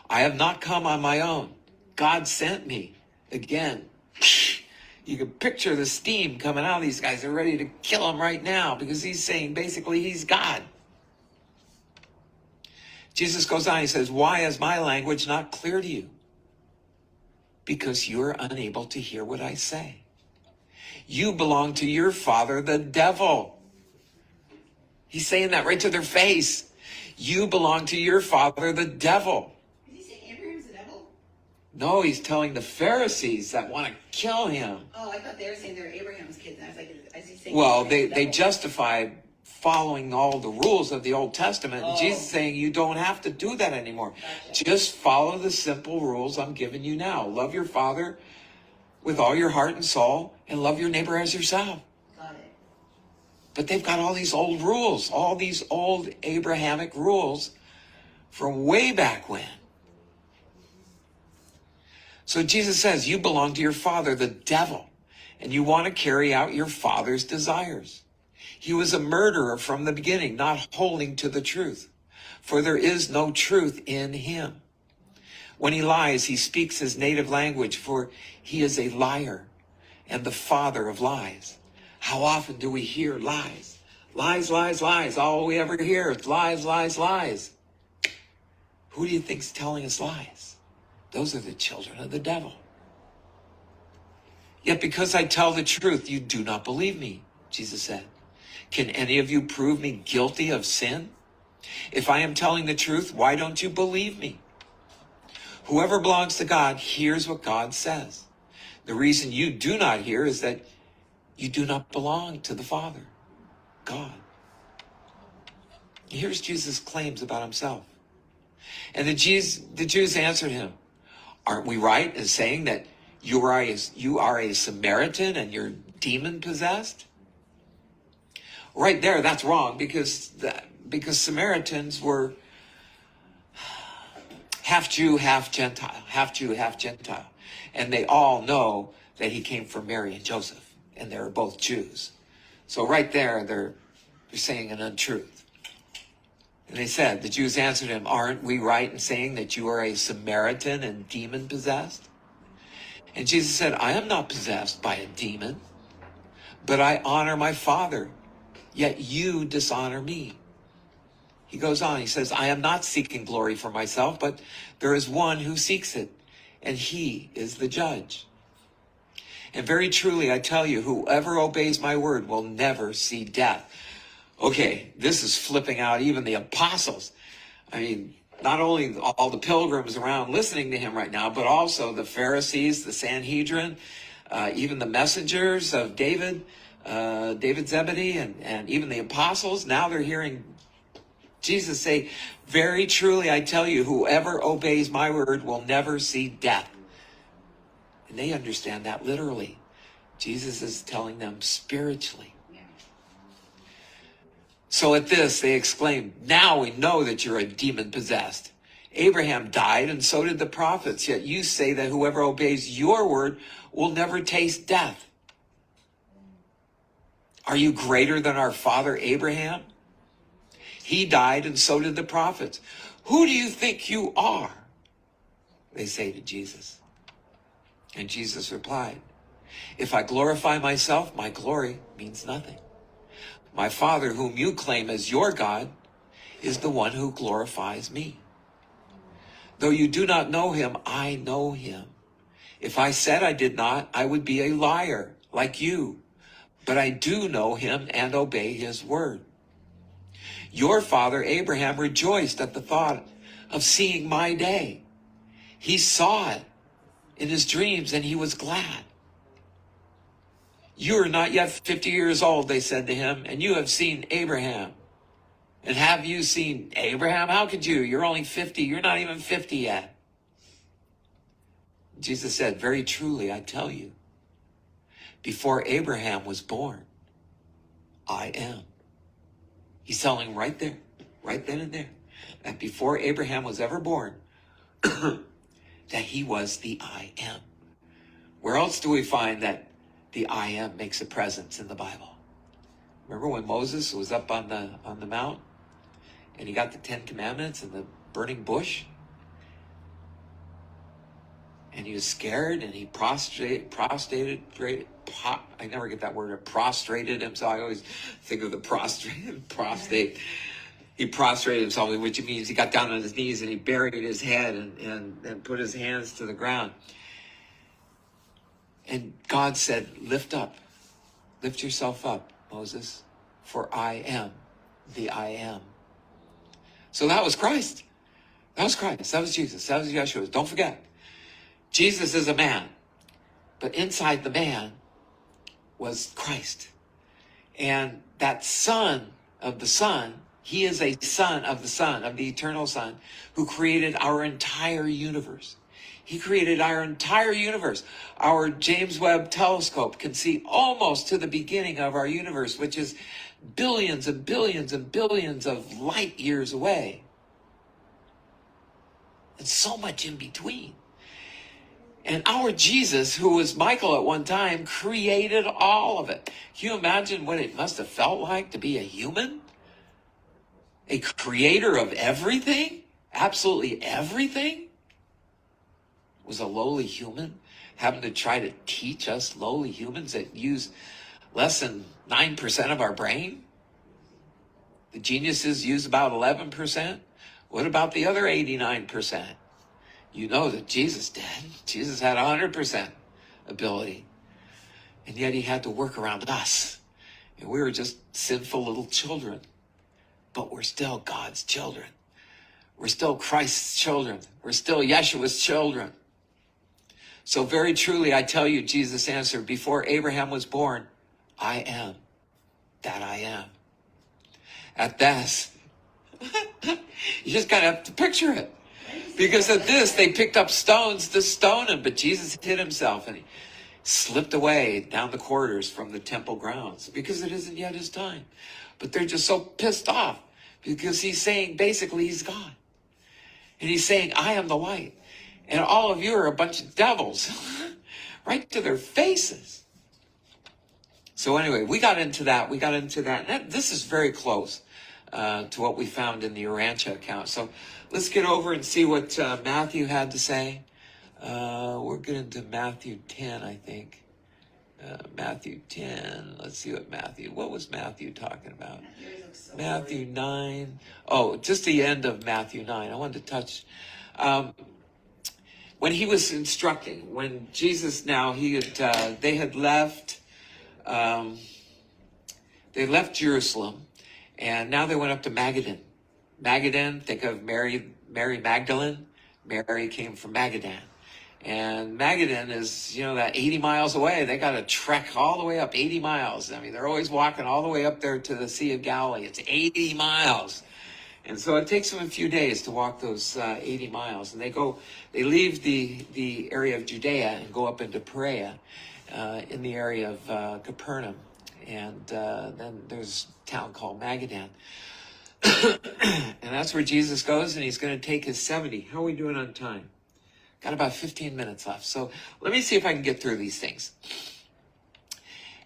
I have not come on my own. God sent me. Again, you can picture the steam coming out of these guys. They're ready to kill him right now because he's saying basically he's God. Jesus goes on, he says, why is my language not clear to you? Because you're unable to hear what I say. You belong to your father, the devil. He's saying that right to their face. You belong to your father, the devil. Is he saying Abraham's the devil? No, he's telling the Pharisees that want to kill him. Oh, I thought they were saying they were Abraham's kids. And I was like, is he saying Well, Abraham's the they devil? justified following all the rules of the Old Testament. And Oh. Jesus is saying you don't have to do that anymore. Gotcha. Just follow the simple rules I'm giving you now. Love your father with all your heart and soul, and love your neighbor as yourself. Got it. But they've got all these old rules, all these old Abrahamic rules from way back when. So Jesus says, you belong to your father, the devil, and you want to carry out your father's desires. He was a murderer from the beginning, not holding to the truth, for there is no truth in him. When he lies, he speaks his native language, for he is a liar and the father of lies. How often do we hear lies? Lies, lies, lies. All we ever hear is lies, lies, lies. Who do you think's telling us lies? Those are the children of the devil. Yet because I tell the truth, you do not believe me, Jesus said. Can any of you prove me guilty of sin? If I am telling the truth, why don't you believe me? Whoever belongs to God hears what God says. The reason you do not hear is that you do not belong to the Father, God. Here's Jesus' claims about himself. And the Jews answered him, aren't we right in saying that you are a Samaritan and you're demon possessed? Right there, that's wrong, because Samaritans were half Jew, half Gentile, and they all know that he came from Mary and Joseph, and they're both Jews. So right there, they're saying an untruth. And they said, the Jews answered him, aren't we right in saying that you are a Samaritan and demon possessed? And Jesus said, I am not possessed by a demon, but I honor my Father, yet you dishonor me. He goes on, he says, I am not seeking glory for myself, but there is one who seeks it, and he is the judge. And very truly, I tell you, whoever obeys my word will never see death. Okay, this is flipping out even the apostles. I mean, not only all the pilgrims around listening to him right now, but also the Pharisees, the Sanhedrin, even the messengers of David Zebedee, and even the apostles. Now they're hearing Jesus say, very truly, I tell you, whoever obeys my word will never see death. And they understand that literally. Jesus is telling them spiritually. So at this, they exclaimed, now we know that you're a demon possessed. Abraham died, and so did the prophets. Yet you say that whoever obeys your word will never taste death. Are you greater than our father Abraham? He died, and so did the prophets. Who do you think you are? They say to Jesus. And Jesus replied, if I glorify myself, my glory means nothing. My Father, whom you claim as your God, is the one who glorifies me. Though you do not know him, I know him. If I said I did not, I would be a liar like you. But I do know him and obey his word. Your father Abraham rejoiced at the thought of seeing my day. He saw it in his dreams, and he was glad. You are not yet 50 years old, they said to him, and you have seen Abraham. And have you seen Abraham? How could you? You're only 50. You're not even 50 yet. Jesus said, very truly, I tell you, before Abraham was born, I am. He's telling right there, right then and there, that before Abraham was ever born, that he was the I am. Where else do we find that the I am makes a presence in the Bible? Remember when Moses was up on the mount and he got the 10 Commandments and the burning bush? And he was scared, and he prostrated himself. I always think of the prostate. He prostrated himself, which means he got down on his knees and he buried his head and put his hands to the ground. And God said, lift yourself up, Moses, for I am the I am. So that was Christ. That was Christ. That was Jesus. That was Yeshua. Don't forget, Jesus is a man, but inside the man was Christ. And that Son of the Son, he is a son of the Son, of the eternal Son, who created our entire universe. He created our entire universe. Our James Webb telescope can see almost to the beginning of our universe, which is billions and billions and billions of light years away. And so much in between. And our Jesus, who was Michael at one time, created all of it. Can you imagine what it must have felt like to be a human? A creator of everything? Absolutely everything? Was a lowly human having to try to teach us lowly humans that use less than 9% of our brain? The geniuses use about 11%. What about the other 89%? You know that Jesus did. Jesus had 100% ability. And yet he had to work around us. And we were just sinful little children. But we're still God's children. We're still Christ's children. We're still Yeshua's children. So very truly, I tell you, Jesus answered, before Abraham was born, I am that I am. At this, you just kind of have to picture it. Because of this, they picked up stones to stone him, but Jesus hid himself and he slipped away down the corridors from the temple grounds because it isn't yet his time. But they're just so pissed off because he's saying basically he's God. And he's saying, I am the light. And all of you are a bunch of devils. Right to their faces. So anyway, we got into that. This is very close to what we found in the Urantia account. So let's get over and see what Matthew had to say. We're getting to Matthew 10, I think. Matthew 10. Let's see what was Matthew talking about? Matthew 9. Oh, just the end of Matthew 9. I wanted to touch. When he was instructing, when Jesus they had left, Jerusalem, and now they went up to Magadan. Magadan, think of Mary Magdalene. Mary came from Magadan. And Magadan is, that 80 miles away. They got to trek all the way up 80 miles. I mean, they're always walking all the way up there to the Sea of Galilee. It's 80 miles. And so it takes them a few days to walk those 80 miles. And they leave the area of Judea and go up into Perea in the area of Capernaum. And then there's a town called Magadan. And that's where Jesus goes, and he's going to take his 70. How are we doing on time? Got about 15 minutes left. So let me see if I can get through these things.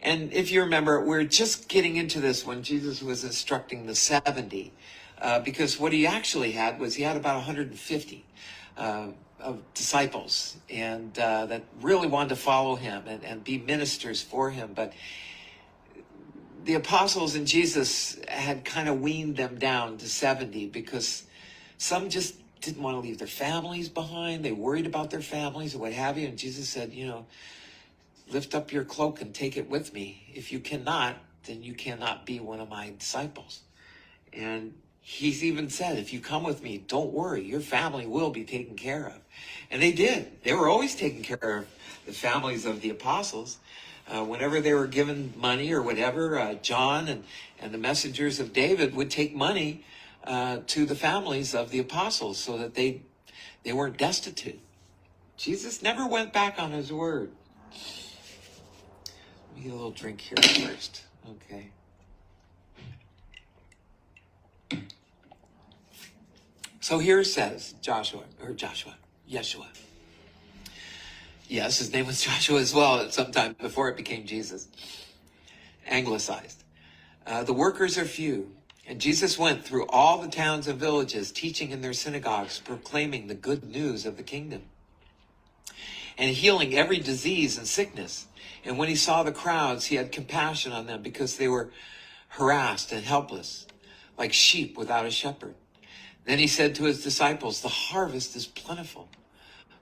And if you remember, we're just getting into this when Jesus was instructing the 70. Because what he actually had was he had about 150 of disciples and that really wanted to follow him and be ministers for him. But the apostles and Jesus had kind of weaned them down to 70 because some just didn't want to leave their families behind. They worried about their families or what have you. And Jesus said, lift up your cloak and take it with me. If you cannot, then you cannot be one of my disciples. And he's even said, if you come with me, don't worry, your family will be taken care of. And they did. They were always taking care of the families of the apostles. Whenever they were given money or whatever, John and the messengers of David would take money to the families of the apostles so that they weren't destitute. Jesus never went back on his word. Let me get a little drink here first. Okay. So here it says, Yeshua. Yes, his name was Joshua as well at some time before it became Jesus. Anglicized. The workers are few. And Jesus went through all the towns and villages, teaching in their synagogues, proclaiming the good news of the kingdom, and healing every disease and sickness. And when he saw the crowds, he had compassion on them because they were harassed and helpless, like sheep without a shepherd. Then he said to his disciples, the harvest is plentiful,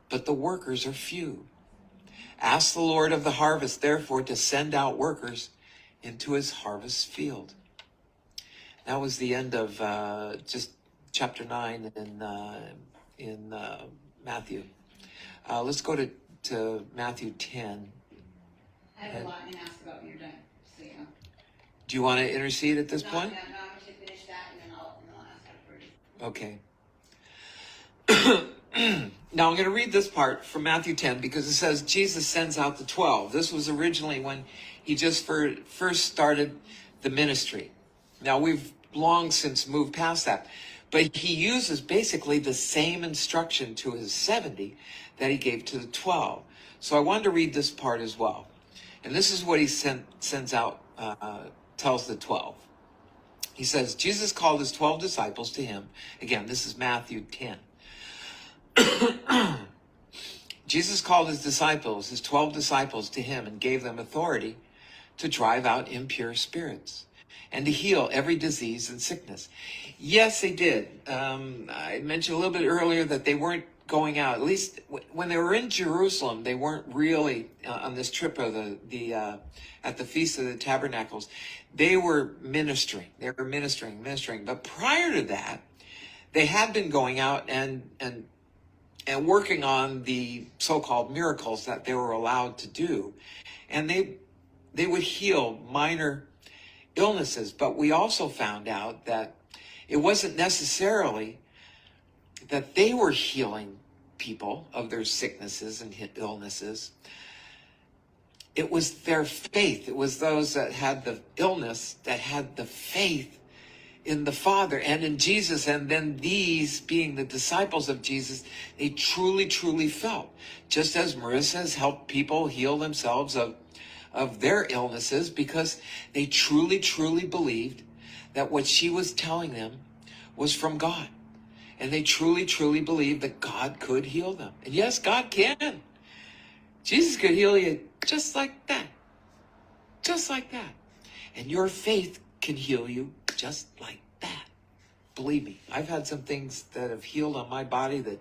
but the workers are few. Ask the Lord of the harvest, therefore, to send out workers into his harvest field. That was the end of just chapter 9 in Matthew. Let's go to Matthew 10. I have a lot I'm going to ask about when you're done, so you know. Do you want to intercede at this point? No, I'm going to finish that and then I'll ask afterwards. Okay. Now I'm going to read this part from Matthew 10 because it says Jesus sends out the 12. This was originally when he just first started the ministry. Now we've long since moved past that, but he uses basically the same instruction to his 70 that he gave to the 12. So I wanted to read this part as well. And this is what he sends out, tells the 12. He says, Jesus called his 12 disciples to him. Again, this is Matthew 10. Jesus called his 12 disciples to him and gave them authority to drive out impure spirits and to heal every disease and sickness. Yes, they did. I mentioned a little bit earlier that they weren't going out. At least when they were in Jerusalem, they weren't really on this trip of at the Feast of the Tabernacles. They were ministering. They were ministering. But prior to that, they had been going out and working on the so-called miracles that they were allowed to do. And they would heal minor illnesses. But we also found out that it wasn't necessarily that they were healing people of their sicknesses and illnesses. It was their faith. It was those that had the illness that had the faith in the Father and in Jesus. And then these, being the disciples of Jesus, they truly, truly felt. Just as Marisa has helped people heal themselves of their illnesses because they truly, truly believed that what she was telling them was from God. And they truly, truly believed that God could heal them. And yes, God can. Jesus could heal you just like that. Just like that. And your faith can heal you just like that. Believe me, I've had some things that have healed on my body that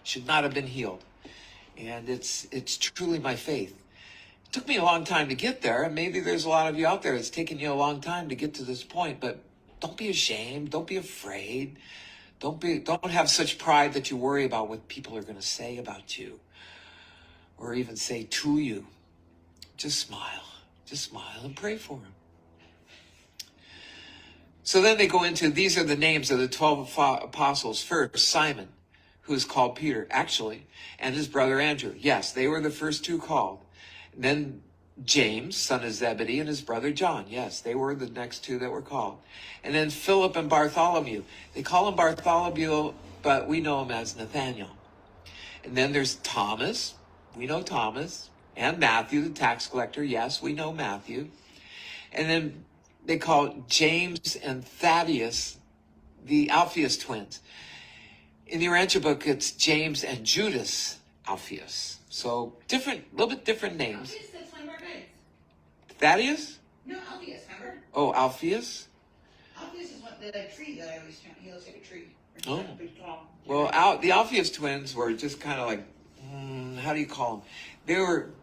should not have been healed. And it's truly my faith. It took me a long time to get there. And maybe there's a lot of you out there it's taken you a long time to get to this point. But don't be ashamed. Don't be afraid. Don't have such pride that you worry about what people are going to say about you or even say to you. Just smile. Just smile and pray for them. So then they go into, these are the names of the 12 apostles. First, Simon, who is called Peter, actually, and his brother Andrew. Yes, they were the first two called. And then James, son of Zebedee, and his brother John. Yes, they were the next two that were called. And then Philip and Bartholomew. They call him Bartholomew, but we know him as Nathaniel. And then there's Thomas. We know Thomas. And Matthew, the tax collector. Yes, we know Matthew. And then they call James and Thaddeus the Alphaeus twins. In the Urantia book, it's James and Judas Alphaeus. So different, a little bit different names. Alphaeus, that's one of our guys. Thaddeus? No, Alphaeus, remember? Oh, Alphaeus? Alphaeus is what the tree that I always found. He looks like a tree. Oh. Big, tall. Well, the Alphaeus twins were just kind of like, how do you call them?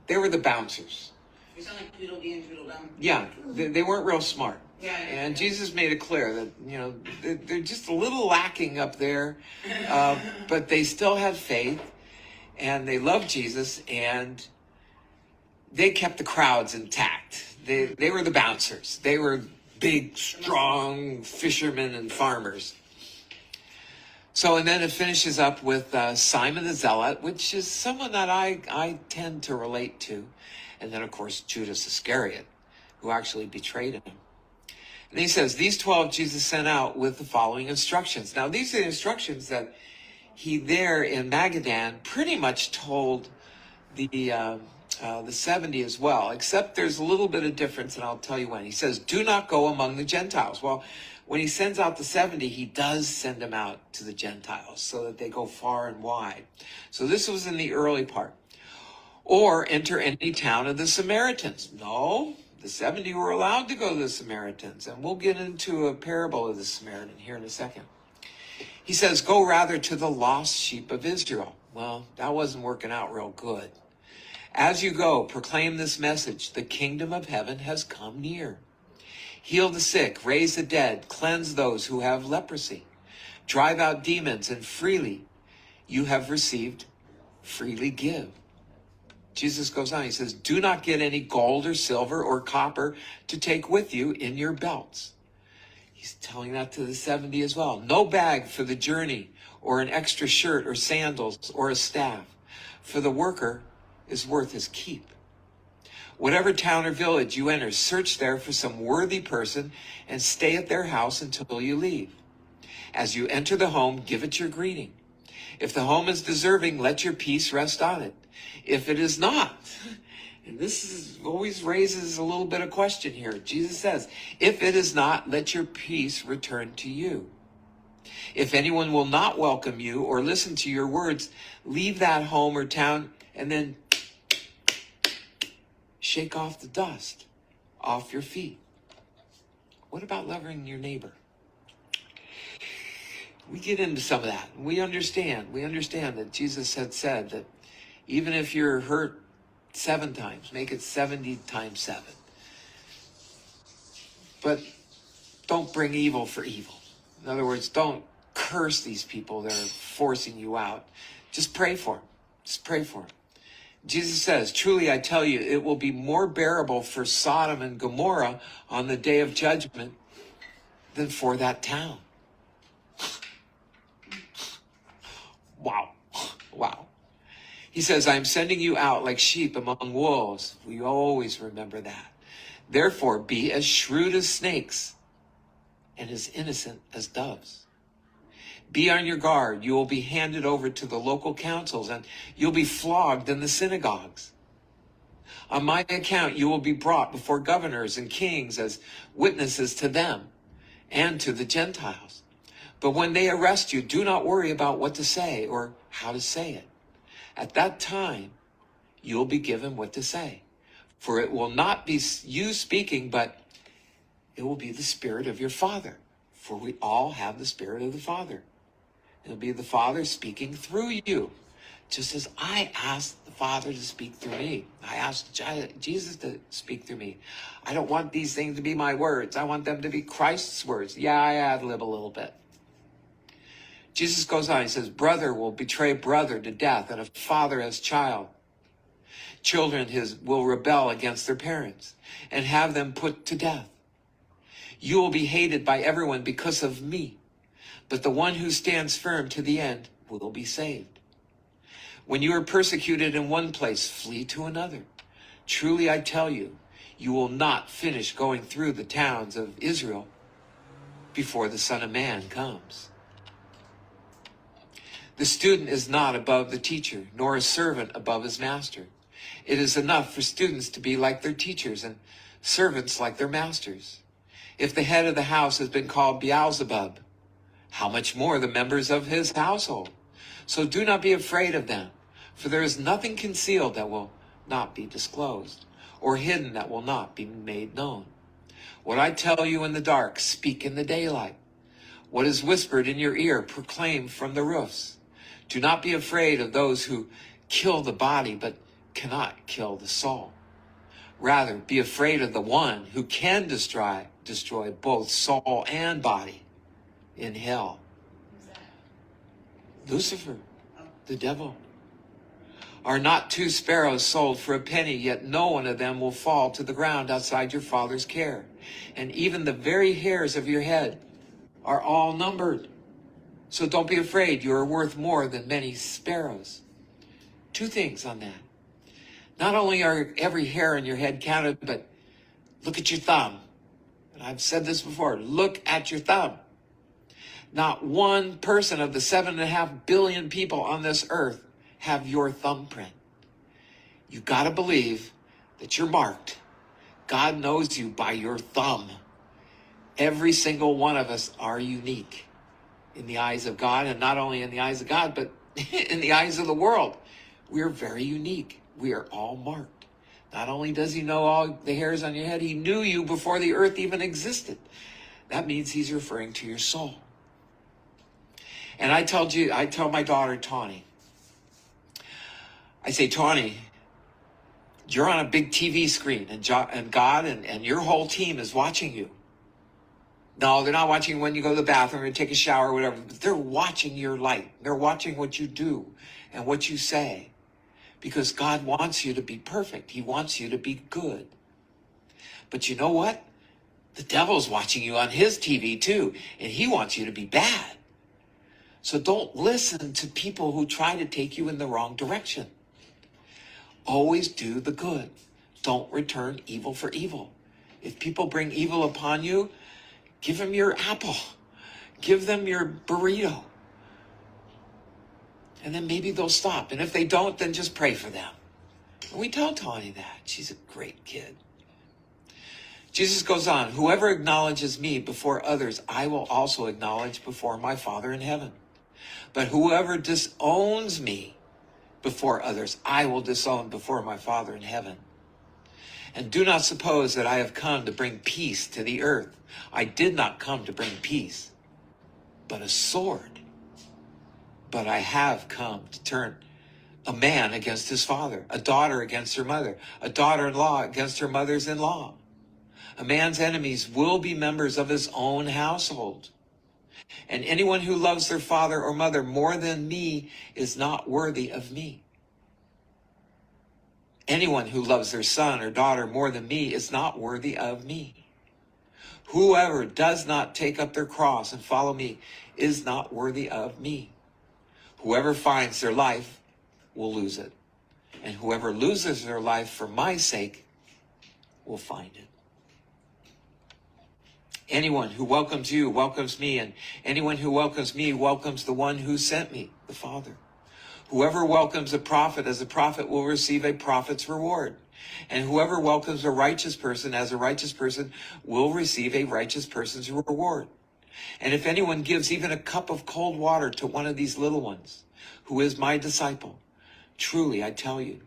They were the bouncers. They sound like Tweedledee and Tweedledum. Yeah, they weren't real smart. Yeah. And Jesus made it clear that, they're just a little lacking up there, but they still had faith, and they loved Jesus, and they kept the crowds intact. They were the bouncers. They were big, strong fishermen and farmers. So, and then it finishes up with Simon the Zealot, which is someone that I tend to relate to. And then, of course, Judas Iscariot, who actually betrayed him. And he says, these 12 Jesus sent out with the following instructions. Now, these are the instructions that he there in Magadan pretty much told the 70 as well, except there's a little bit of difference, and I'll tell you when. He says, do not go among the Gentiles. Well, when he sends out the 70, he does send them out to the Gentiles so that they go far and wide. So this was in the early part. Or enter any town of the Samaritans. No, the 70 were allowed to go to the Samaritans. And we'll get into a parable of the Samaritan here in a second. He says, go rather to the lost sheep of Israel. Well, that wasn't working out real good. As you go, proclaim this message. The kingdom of heaven has come near. Heal the sick, raise the dead, cleanse those who have leprosy. Drive out demons, and freely you have received, freely give. Jesus goes on, he says, do not get any gold or silver or copper to take with you in your belts. He's telling that to the 70 as well. No bag for the journey, or an extra shirt or sandals or a staff, for the worker is worth his keep. Whatever town or village you enter, search there for some worthy person and stay at their house until you leave. As you enter the home, give it your greeting. If the home is deserving, let your peace rest on it. If it is not, and always raises a little bit of question here. Jesus says, if it is not, let your peace return to you. If anyone will not welcome you or listen to your words, leave that home or town and then shake off the dust off your feet. What about loving your neighbor? We get into some of that. We understand that Jesus had said that even if you're hurt 7 times, make it 70 times 7. But don't bring evil for evil. In other words, don't curse these people that are forcing you out. Just pray for them. Just pray for them. Jesus says, truly I tell you, it will be more bearable for Sodom and Gomorrah on the day of judgment than for that town. Wow. Wow. He says, I'm sending you out like sheep among wolves. We always remember that. Therefore, be as shrewd as snakes and as innocent as doves. Be on your guard. You will be handed over to the local councils and you'll be flogged in the synagogues. On my account, you will be brought before governors and kings as witnesses to them and to the Gentiles. But when they arrest you, do not worry about what to say or how to say it. At that time, you'll be given what to say. For it will not be you speaking, but it will be the Spirit of your Father. For we all have the Spirit of the Father. It'll be the Father speaking through you. Just as I asked the Father to speak through me. I asked Jesus to speak through me. I don't want these things to be my words. I want them to be Christ's words. Yeah, I ad-lib a little bit. Jesus goes on, he says, brother will betray brother to death, and a father his child. Children will rebel against their parents and have them put to death. You will be hated by everyone because of me, but the one who stands firm to the end will be saved. When you are persecuted in one place, flee to another. Truly I tell you, you will not finish going through the towns of Israel before the Son of Man comes. The student is not above the teacher, nor a servant above his master. It is enough for students to be like their teachers and servants like their masters. If the head of the house has been called Beelzebub, how much more the members of his household? So do not be afraid of them, for there is nothing concealed that will not be disclosed, or hidden that will not be made known. What I tell you in the dark, speak in the daylight. What is whispered in your ear, proclaim from the roofs. Do not be afraid of those who kill the body, but cannot kill the soul. Rather, be afraid of the one who can destroy both soul and body in hell. Who's that? Lucifer, the devil. Are not 2 sparrows sold for a penny, yet no one of them will fall to the ground outside your Father's care. And even the very hairs of your head are all numbered. So don't be afraid, you are worth more than many sparrows. 2 things on that. Not only are every hair on your head counted, but look at your thumb. And I've said this before, look at your thumb. Not one person of the 7.5 billion people on this earth have your thumbprint. You gotta believe that you're marked. God knows you by your thumb. Every single one of us are unique in the eyes of God, and not only in the eyes of God, but in the eyes of the world. We're very unique. We are all marked. Not only does he know all the hairs on your head, he knew you before the earth even existed. That means he's referring to your soul. And I tell my daughter, Tawny, I say, Tawny, you're on a big TV screen, and God and your whole team is watching you. No, they're not watching when you go to the bathroom or take a shower or whatever, but they're watching your light. They're watching what you do and what you say, because God wants you to be perfect. He wants you to be good. But you know what? The devil's watching you on his TV too, and he wants you to be bad. So don't listen to people who try to take you in the wrong direction. Always do the good. Don't return evil for evil. If people bring evil upon you, give them your apple. Give them your burrito. And then maybe they'll stop. And if they don't, then just pray for them. And we tell Tawny that. She's a great kid. Jesus goes on, whoever acknowledges me before others, I will also acknowledge before my Father in heaven. But whoever disowns me before others, I will disown before my Father in heaven. And do not suppose that I have come to bring peace to the earth. I did not come to bring peace, but a sword. But I have come to turn a man against his father, a daughter against her mother, a daughter-in-law against her mother's-in-law. A man's enemies will be members of his own household. And anyone who loves their father or mother more than me is not worthy of me. Anyone who loves their son or daughter more than me is not worthy of me. Whoever does not take up their cross and follow me is not worthy of me. Whoever finds their life will lose it. And whoever loses their life for my sake will find it. Anyone who welcomes you welcomes me, and anyone who welcomes me welcomes the one who sent me, the Father. Whoever welcomes a prophet as a prophet will receive a prophet's reward. And whoever welcomes a righteous person as a righteous person will receive a righteous person's reward. And if anyone gives even a cup of cold water to one of these little ones, who is my disciple, truly I tell you,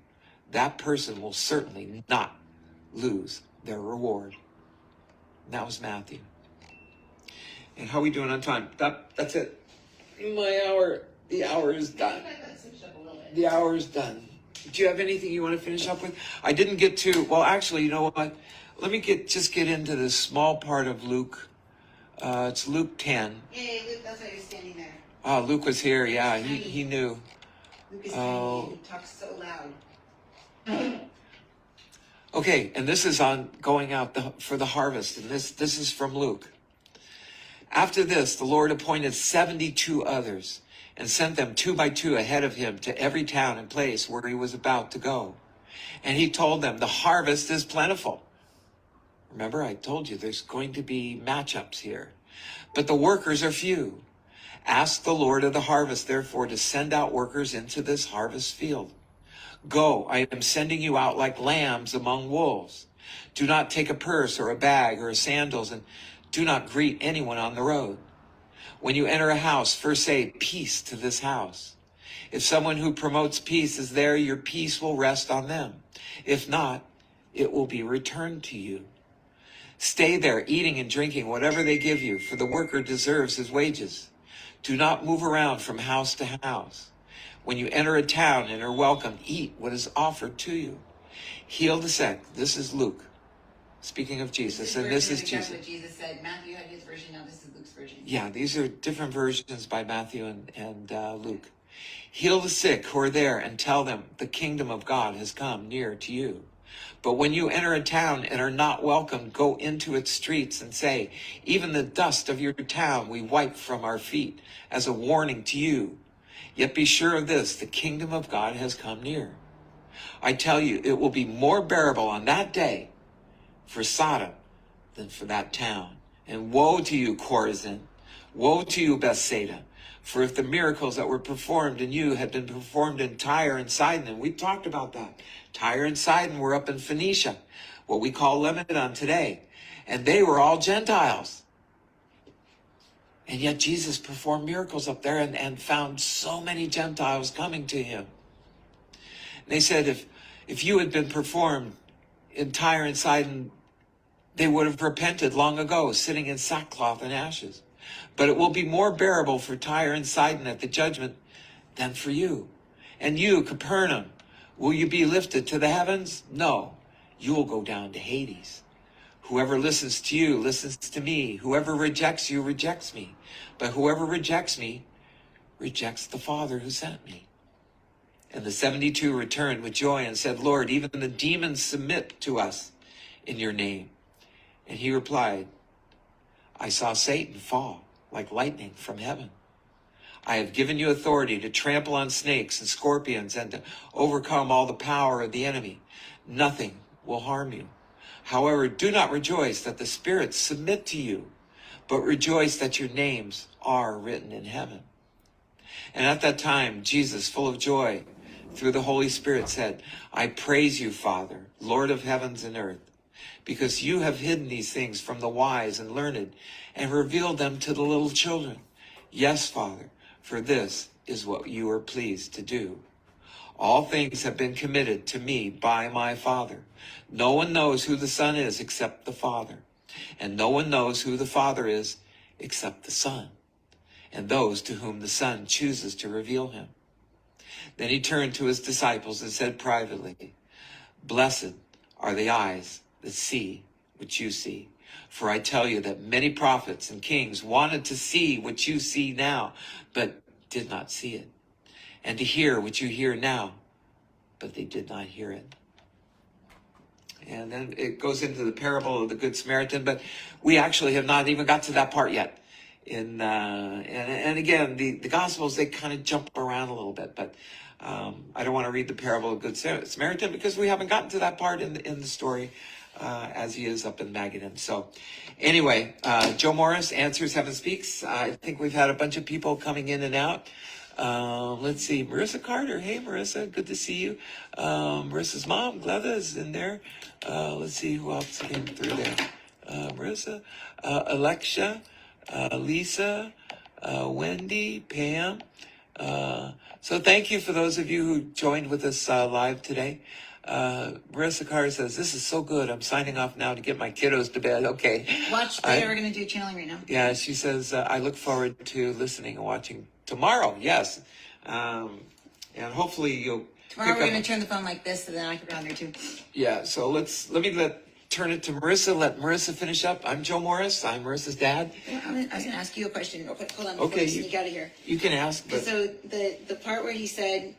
that person will certainly not lose their reward. And that was Matthew. And how are we doing on time? That's it. The hour is done. The hour is done. Do you have anything you want to finish up with? I didn't get to, well, actually, you know what? Let me get into this small part of Luke. It's Luke 10. Hey, Luke, that's why you're standing there. Oh, Luke was here. Yeah, he knew. Luke is tiny. He talks so loud. Okay, and this is on going out for the harvest, and this is from Luke. After this, the Lord appointed 72 others and sent them 2 by 2 ahead of him to every town and place where he was about to go. And he told them, the harvest is plentiful. Remember, I told you there's going to be matchups here. But the workers are few. Ask the Lord of the harvest, therefore, to send out workers into this harvest field. Go, I am sending you out like lambs among wolves. Do not take a purse or a bag or sandals, and do not greet anyone on the road. When you enter a house, first say, peace to this house. If someone who promotes peace is there, your peace will rest on them. If not, it will be returned to you. Stay there, eating and drinking whatever they give you, for the worker deserves his wages. Do not move around from house to house. When you enter a town and are welcome, eat what is offered to you. Heal the sick. This is Luke, speaking of Jesus, and this is Jesus. What Jesus said. Matthew had his version, now this is Luke's version. Yeah, these are different versions by Matthew and Luke. Heal the sick who are there and tell them the kingdom of God has come near to you. But when you enter a town and are not welcome, go into its streets and say, even the dust of your town we wipe from our feet as a warning to you. Yet be sure of this, the kingdom of God has come near. I tell you, it will be more bearable on that day for Sodom than for that town. And woe to you, Chorazin! Woe to you, Bethsaida! For if the miracles that were performed in you had been performed in Tyre and Sidon, and we talked about that. Tyre and Sidon were up in Phoenicia, what we call Lebanon today. And they were all Gentiles. And yet Jesus performed miracles up there and found so many Gentiles coming to him. And they said if you had been performed in Tyre and Sidon, they would have repented long ago, sitting in sackcloth and ashes. But it will be more bearable for Tyre and Sidon at the judgment than for you. And you, Capernaum, will you be lifted to the heavens? No, you will go down to Hades. Whoever listens to you listens to me. Whoever rejects you rejects me. But whoever rejects me rejects the Father who sent me. And the 72 returned with joy and said, Lord, even the demons submit to us in your name. And he replied, I saw Satan fall like lightning from heaven. I have given you authority to trample on snakes and scorpions and to overcome all the power of the enemy. Nothing will harm you. However, do not rejoice that the spirits submit to you, but rejoice that your names are written in heaven. And at that time, Jesus, full of joy through the Holy Spirit, said, I praise you, Father, Lord of heavens and earth, because you have hidden these things from the wise and learned and revealed them to the little children. Yes, Father, for this is what you are pleased to do. All things have been committed to me by my Father. No one knows who the Son is except the Father, and no one knows who the Father is except the Son, and those to whom the Son chooses to reveal him. Then he turned to his disciples and said privately, Blessed are the eyes that see what you see. For I tell you that many prophets and kings wanted to see what you see now, but did not see it, and to hear what you hear now, but they did not hear it. And then it goes into the parable of the Good Samaritan, but we actually have not even got to that part yet and again, the Gospels, they kind of jump around a little bit, but I don't want to read the parable of Good Samaritan because we haven't gotten to that part in the story as he is up in Magadan. So anyway, Joe Morris, Answers Heaven Speaks. I think we've had a bunch of people coming in and out. Let's see, Marissa Carter. Hey, Marissa, good to see you. Marissa's mom, Gleda, is in there. Let's see who else came through there. Marissa, Alexia, Lisa, Wendy, Pam. So thank you for those of you who joined with us live today. Marissa Carter says, this is so good. I'm signing off now to get my kiddos to bed. Okay. Watch later. We're going to do channeling right now. Yeah, she says, I look forward to listening and watching tomorrow. Yes. And hopefully you'll Tomorrow we're going to turn the phone like this so then I can go on there too. Yeah, so turn it to Marissa. Let Marissa finish up. I'm Joe Morris. I'm Marissa's dad. I was going to ask you a question real quick. Hold on. Okay. You sneak out of here. You can ask. But... So the part where he said,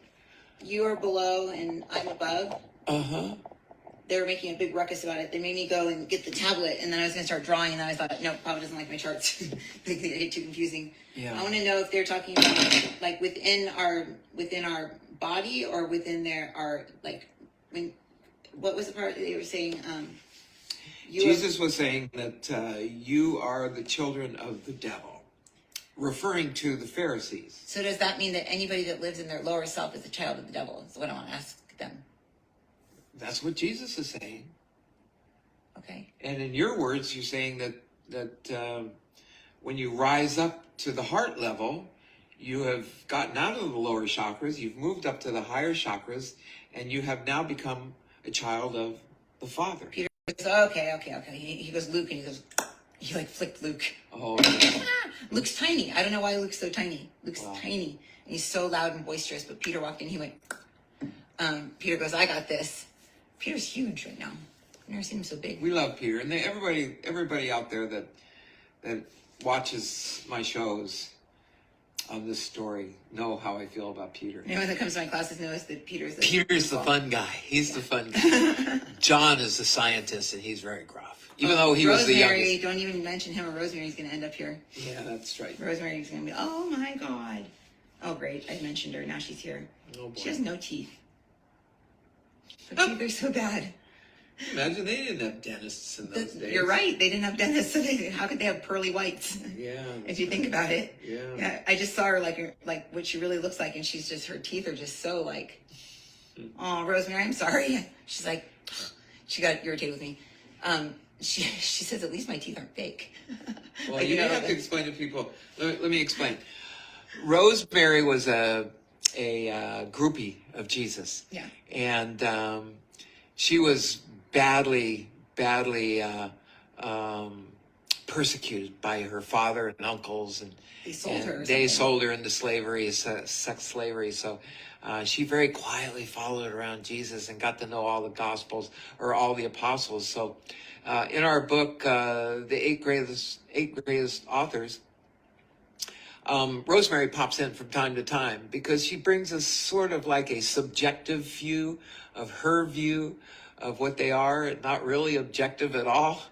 you are below and I'm above. Uh-huh. They were making a big ruckus about it. They made me go and get the tablet, and then I was going to start drawing, and then I thought, no, Papa doesn't like my charts. They get too confusing. Yeah. I want to know if they're talking about like within our body or within what was the part that they were saying? Jesus was saying that you are the children of the devil, referring to the Pharisees. So does that mean that anybody that lives in their lower self is a child of the devil? Is what I want to ask them. That's what Jesus is saying. Okay. And in your words, you're saying that when you rise up to the heart level, you have gotten out of the lower chakras, you've moved up to the higher chakras, and you have now become a child of the Father. Peter goes, okay. He goes, Luke, and he like flicked Luke. Oh, yeah. Luke's tiny. I don't know why Luke's so tiny. Luke's tiny. And he's so loud and boisterous, but Peter walked in, he went, Peter goes, I got this. Peter's huge right now. I've never seen him so big. We love Peter, and everybody out there that watches my shows on this story know how I feel about Peter. Anyone that comes to my classes knows that Peter's the fun guy. He's the fun guy. John is the scientist, and he's very gruff. Even though he was the youngest. Don't even mention him, or Rosemary's going to end up here. Yeah, that's right. Rosemary's going to be, oh my God. Oh, great. I mentioned her. Now she's here. Oh, boy. She has no teeth. Her teeth are so bad. Imagine they didn't have dentists in those days. You're right. They didn't have dentists, so how could they have pearly whites? Yeah. If you think about it. Yeah. I just saw her like what she really looks like, and her teeth are just so like, oh, Rosemary, I'm sorry. She's like, she got irritated with me. She says, at least my teeth aren't fake. Well, like, you have to explain to people. Let me explain. Rosemary was a groupie of Jesus. Yeah. And she was badly persecuted by her father and uncles, and they sold her into slavery, sex slavery. So she very quietly followed around Jesus and got to know all the Gospels, or all the apostles. So in our book, the eight greatest authors, Rosemary pops in from time to time because she brings us sort of like a subjective view of her view of what they are, not really objective at all,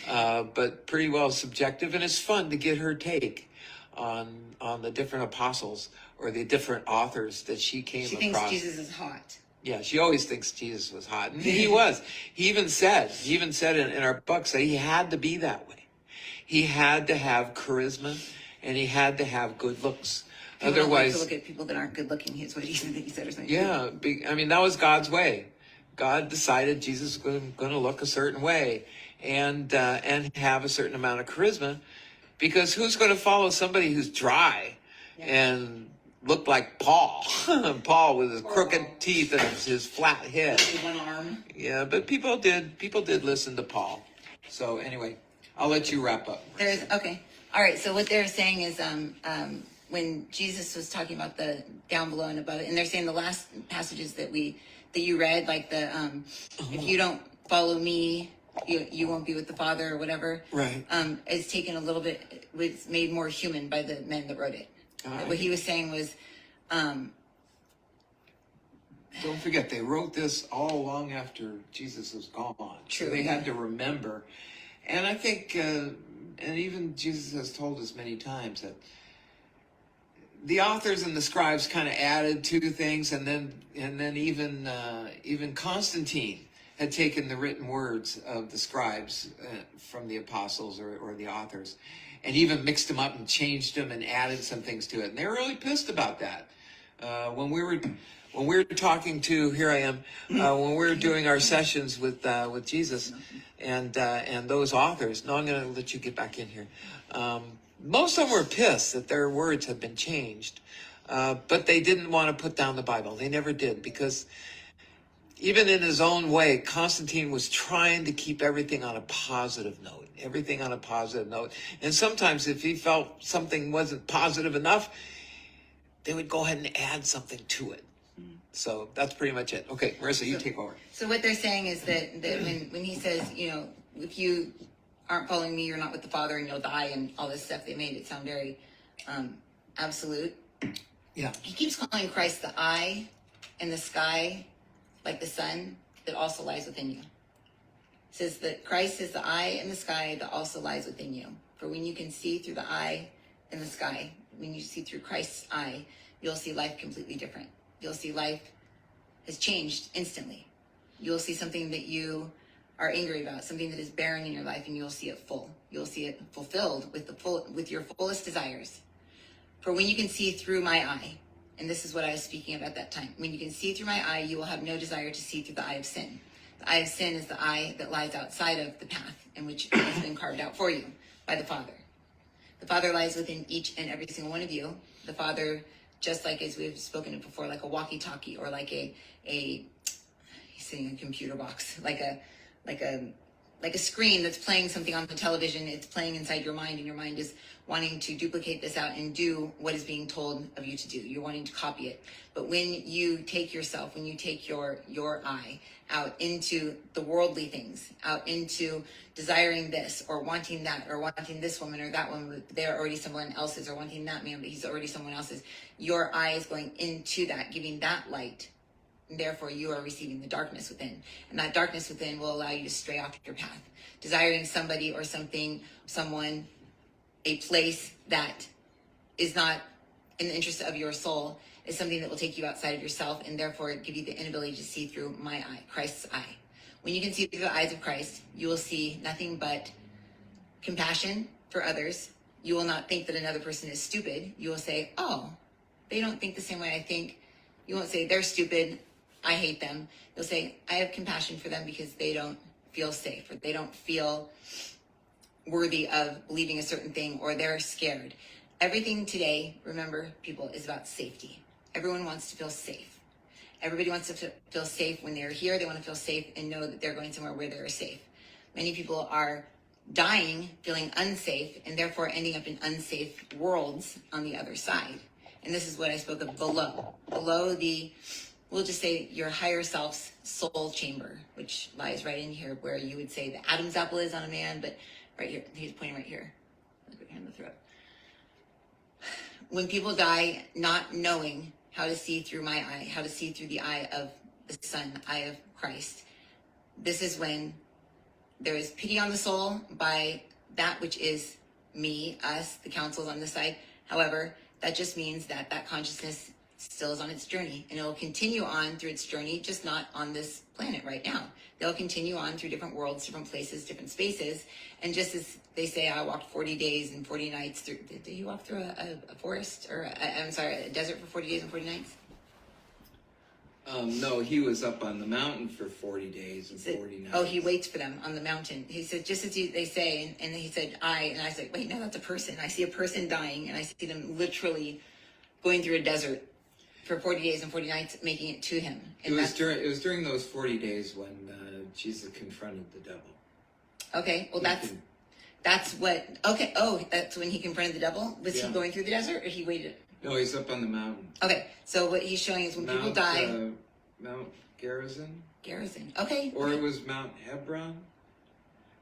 but pretty well subjective. And it's fun to get her take on the different apostles or the different authors that she came across. She thinks Jesus is hot. Yeah, she always thinks Jesus was hot. And he was. He even said in our books that he had to be that way. He had to have charisma, and he had to have good looks. People Otherwise, don't like to look at people that aren't good looking, is what he said or something. Yeah, I mean, that was God's way. God decided Jesus was going to look a certain way and have a certain amount of charisma, because who's going to follow somebody who's dry and look like Paul? Paul with his crooked teeth and his flat head. One arm. Yeah, but people did listen to Paul. So anyway, I'll let you wrap up. Okay. All right. So what they're saying is, when Jesus was talking about the down below and above, and they're saying the last passages that you read, like if you don't follow me, you won't be with the Father or whatever. Right. It's taken a little bit, was made more human by the men that wrote it. What he was saying was, don't forget, they wrote this all long after Jesus was gone. True. So they had to remember. And I think and even Jesus has told us many times that the authors and the scribes kind of added to things, and then even Constantine had taken the written words of the scribes from the apostles or the authors, and even mixed them up and changed them and added some things to it. And they were really pissed about that. When we were talking to, here I am, when we were doing our sessions with Jesus and those authors. No, I'm going to let you get back in here. Most of them were pissed that their words had been changed, but they didn't want to put down the Bible. They never did, because even in his own way, Constantine was trying to keep everything on a positive note, And sometimes if he felt something wasn't positive enough, they would go ahead and add something to it. So that's pretty much it. Okay, Marisa, you take over. So what they're saying is that when he says, if you aren't following me, you're not with the Father, and you'll die, and all this stuff, they made it sound very absolute. Yeah. He keeps calling Christ the eye and the sky, like the sun, that also lies within you. It says that Christ is the eye and the sky that also lies within you. For when you can see through the eye and the sky, when you see through Christ's eye, you'll see life completely different. You'll see life has changed instantly. You'll see something that you are angry about, something that is barren in your life, and you'll see it full. You'll see it fulfilled with your fullest desires. For when you can see through my eye, and this is what I was speaking of at that time, when you can see through my eye, you will have no desire to see through the eye of sin. The eye of sin is the eye that lies outside of the path in which it has been carved out for you by the Father. The Father lies within each and every single one of you. The Father, just like as we've spoken of before, like a walkie-talkie, or like a he's sitting in a computer box, like a screen that's playing something on the television. It's playing inside your mind, and your mind is wanting to duplicate this out and do what is being told of you to do. You're wanting to copy it. But when you take yourself, when you take your eye out into the worldly things, out into desiring this or wanting that, or wanting this woman or that woman, but they're already someone else's, or wanting that man, but he's already someone else's, your eye is going into that, giving that light. And therefore, you are receiving the darkness within. And that darkness within will allow you to stray off your path. Desiring somebody or something, someone, a place that is not in the interest of your soul is something that will take you outside of yourself, and therefore give you the inability to see through my eye, Christ's eye. When you can see through the eyes of Christ, you will see nothing but compassion for others. You will not think that another person is stupid. You will say, oh, they don't think the same way I think. You won't say, they're stupid, I hate them. You'll say, I have compassion for them because they don't feel safe, or they don't feel worthy of believing a certain thing, or they're scared. Everything today, remember, people, is about safety. Everyone wants to feel safe. Everybody wants to feel safe when they're here. They want to feel safe and know that they're going somewhere where they're safe. Many people are dying, feeling unsafe, and therefore ending up in unsafe worlds on the other side. And this is what I spoke of below. Below the, we'll just say your higher self's soul chamber, which lies right in here, where you would say the Adam's apple is on a man, but right here, he's pointing right here. Right here in the throat. When people die not knowing how to see through my eye, how to see through the eye of the Son, eye of Christ, this is when there is pity on the soul by that which is me, us, the councils on this side. However, that just means that that consciousness still is on its journey, and it will continue on through its journey, just not on this planet right now. They'll continue on through different worlds, different places, different spaces. And just as they say, I walked 40 days and 40 nights through, did you walk through a forest, or a desert for 40 days and 40 nights? No, he was up on the mountain for 40 days and 40 nights. Oh, he waits for them on the mountain. He said, just as they say, and he said, and I said, wait, no, that's a person. I see a person dying, and I see them literally going through a desert for 40 days and 40 nights, making it to him. And it was during those 40 days when Jesus confronted the devil. Okay, well, that's when he confronted the devil? Was he going through the desert, or he waited? No, he's up on the mountain. Okay, so what he's showing is when people die... Mount Gerizim? Gerizim, okay. Or it was Mount Hebron?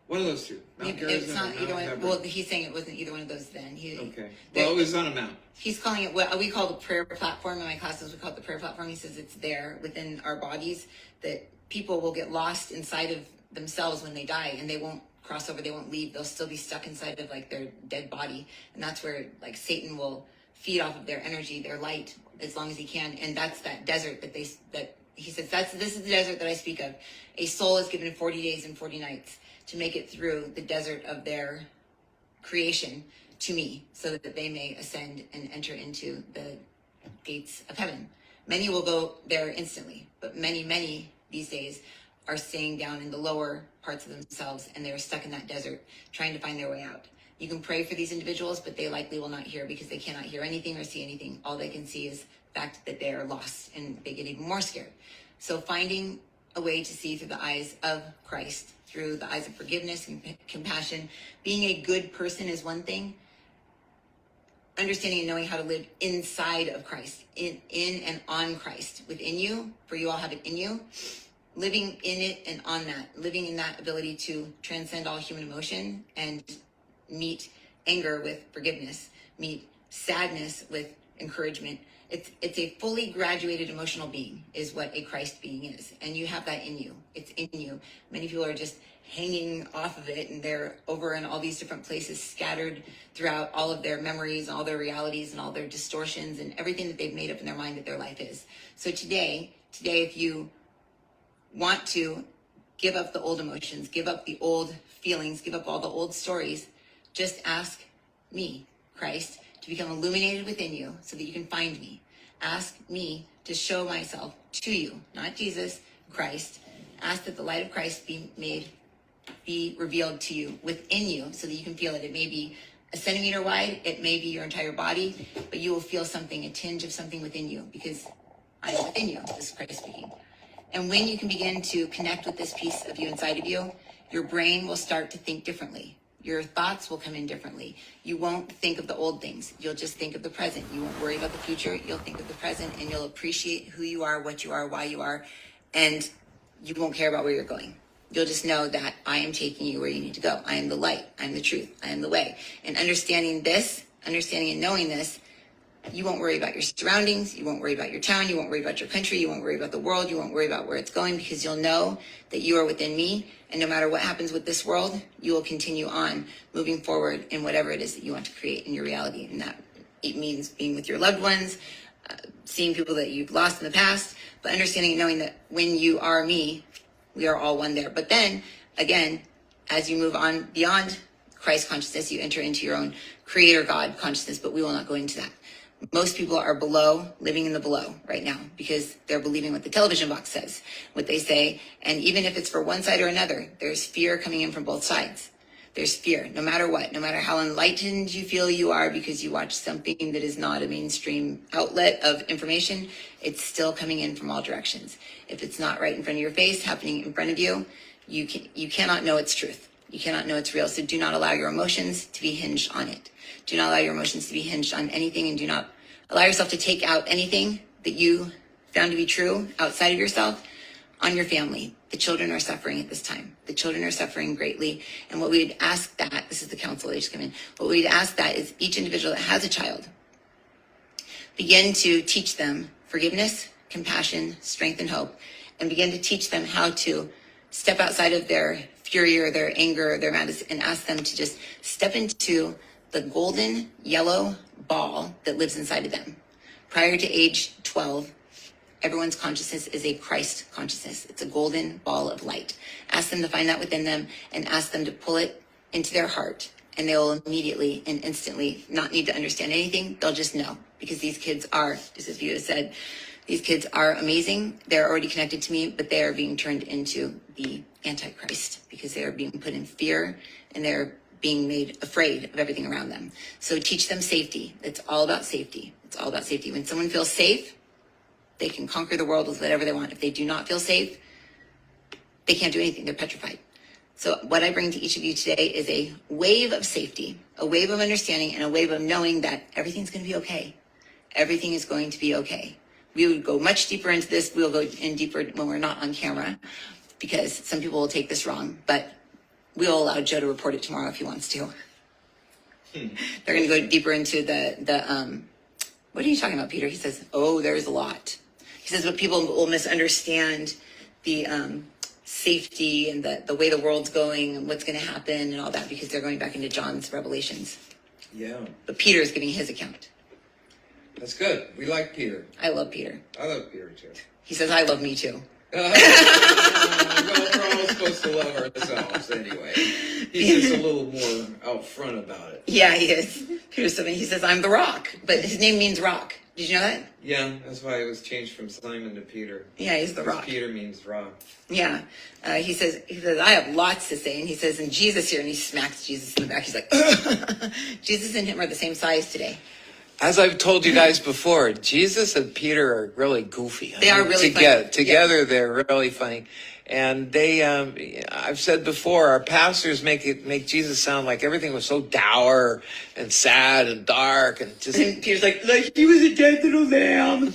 One of those two. It's not either one. Hebron. Well, he's saying it wasn't either one of those then. Okay. Well, it was on a mountain. He's calling it what we call the prayer platform. In my classes, we call it the prayer platform. He says it's there within our bodies, that people will get lost inside of themselves when they die, and they won't cross over, they won't leave. They'll still be stuck inside of like their dead body. And that's where like Satan will feed off of their energy, their light, as long as he can. And that's that desert that he says, this is the desert that I speak of. A soul is given 40 days and 40 nights to make it through the desert of their creation to me, so that they may ascend and enter into the gates of heaven. Many will go there instantly, but many these days are staying down in the lower parts of themselves, and they're stuck in that desert trying to find their way out. You can pray for these individuals, but they likely will not hear, because they cannot hear anything or see anything. All they can see is the fact that they are lost, and they get even more scared. So finding a way to see through the eyes of Christ, through the eyes of forgiveness and compassion. Being a good person is one thing. Understanding and knowing how to live inside of Christ, in and on Christ, within you, for you all have it in you. Living in it and on that, living in that ability to transcend all human emotion and meet anger with forgiveness, meet sadness with encouragement. It's a fully graduated emotional being is what a Christ being is. And you have that in you. It's in you. Many people are just hanging off of it, and they're over in all these different places, scattered throughout all of their memories and all their realities and all their distortions and everything that they've made up in their mind that their life is. So today, if you want to give up the old emotions, give up the old feelings, give up all the old stories, just ask me, Christ, to become illuminated within you so that you can find me. Ask me to show myself to you, not Jesus, Christ. Ask that the light of Christ be revealed to you, within you, so that you can feel it. It may be a centimeter wide, it may be your entire body, but you will feel something, a tinge of something within you, because I am within you, this is Christ speaking. And when you can begin to connect with this piece of you inside of you, your brain will start to think differently. Your thoughts will come in differently. You won't think of the old things. You'll just think of the present. You won't worry about the future. You'll think of the present, and you'll appreciate who you are, what you are, why you are, and you won't care about where you're going. You'll just know that I am taking you where you need to go. I am the light. I am the truth. I am the way. And understanding and knowing this, you won't worry about your surroundings. You won't worry about your town. You won't worry about your country. You won't worry about the world. You won't worry about where it's going, because you'll know that you are within me. And no matter what happens with this world, you will continue on moving forward in whatever it is that you want to create in your reality. And that it means being with your loved ones, seeing people that you've lost in the past, but understanding and knowing that when you are me, we are all one there. But then, again, as you move on beyond Christ consciousness, you enter into your own creator God consciousness, but we will not go into that. Most people are below, living in the below right now, because they're believing what the television box says, what they say. And even if it's for one side or another, there's fear coming in from both sides. There's fear, no matter what, no matter how enlightened you feel you are because you watch something that is not a mainstream outlet of information, it's still coming in from all directions. If it's not right in front of your face, happening in front of you, you cannot know it's truth. You cannot know it's real. So do not allow your emotions to be hinged on it. Do not allow your emotions to be hinged on anything, and do not allow yourself to take out anything that you found to be true outside of yourself on your family. The children are suffering at this time. The children are suffering greatly. And what we'd ask that, this is the counsel they just come in, what we'd ask that is each individual that has a child, begin to teach them forgiveness, compassion, strength, and hope, and begin to teach them how to step outside of their fury or their anger or their madness, and ask them to just step into the golden yellow ball that lives inside of them. Prior to age 12, everyone's consciousness is a Christ consciousness. It's a golden ball of light. Ask them to find that within them, and ask them to pull it into their heart, and they will immediately and instantly not need to understand anything. They'll just know, because these kids are, just as you have said, these kids are amazing. They're already connected to me, but they are being turned into the Antichrist, because they are being put in fear, and they're being made afraid of everything around them. So teach them safety. It's all about safety. It's all about safety. When someone feels safe, they can conquer the world with whatever they want. If they do not feel safe, they can't do anything. They're petrified. So what I bring to each of you today is a wave of safety, a wave of understanding, and a wave of knowing that everything's going to be okay. Everything is going to be okay. We would go much deeper into this. We'll go in deeper when we're not on camera, because some people will take this wrong, but we'll allow Joe to report it tomorrow if he wants to. They're going to go deeper into the what are you talking about, Peter? He says, oh, there's a lot. He says, but people will misunderstand the safety and the way the world's going and what's going to happen and all that, because they're going back into John's revelations. Yeah. But Peter is giving his account. That's good. We like Peter. I love Peter. I love Peter too. He says, I love me too. Well, we're all supposed to love ourselves anyway. He's just a little more out front about it. Yeah, he is. Peter's something. He says, I'm the rock. But his name means rock. Did you know that? Yeah, that's why it was changed from Simon to Peter. Yeah, he's the rock. Peter means rock. Yeah. He says, I have lots to say. And he says, and Jesus here, and he smacks Jesus in the back. He's like, Jesus and him are the same size today. As I've told you guys before, Jesus and Peter are really goofy. They are really funny. Together, they're really funny. And they, I've said before, our pastors make Jesus sound like everything was so dour and sad and dark and just. And Peter's like he was a dead little lamb.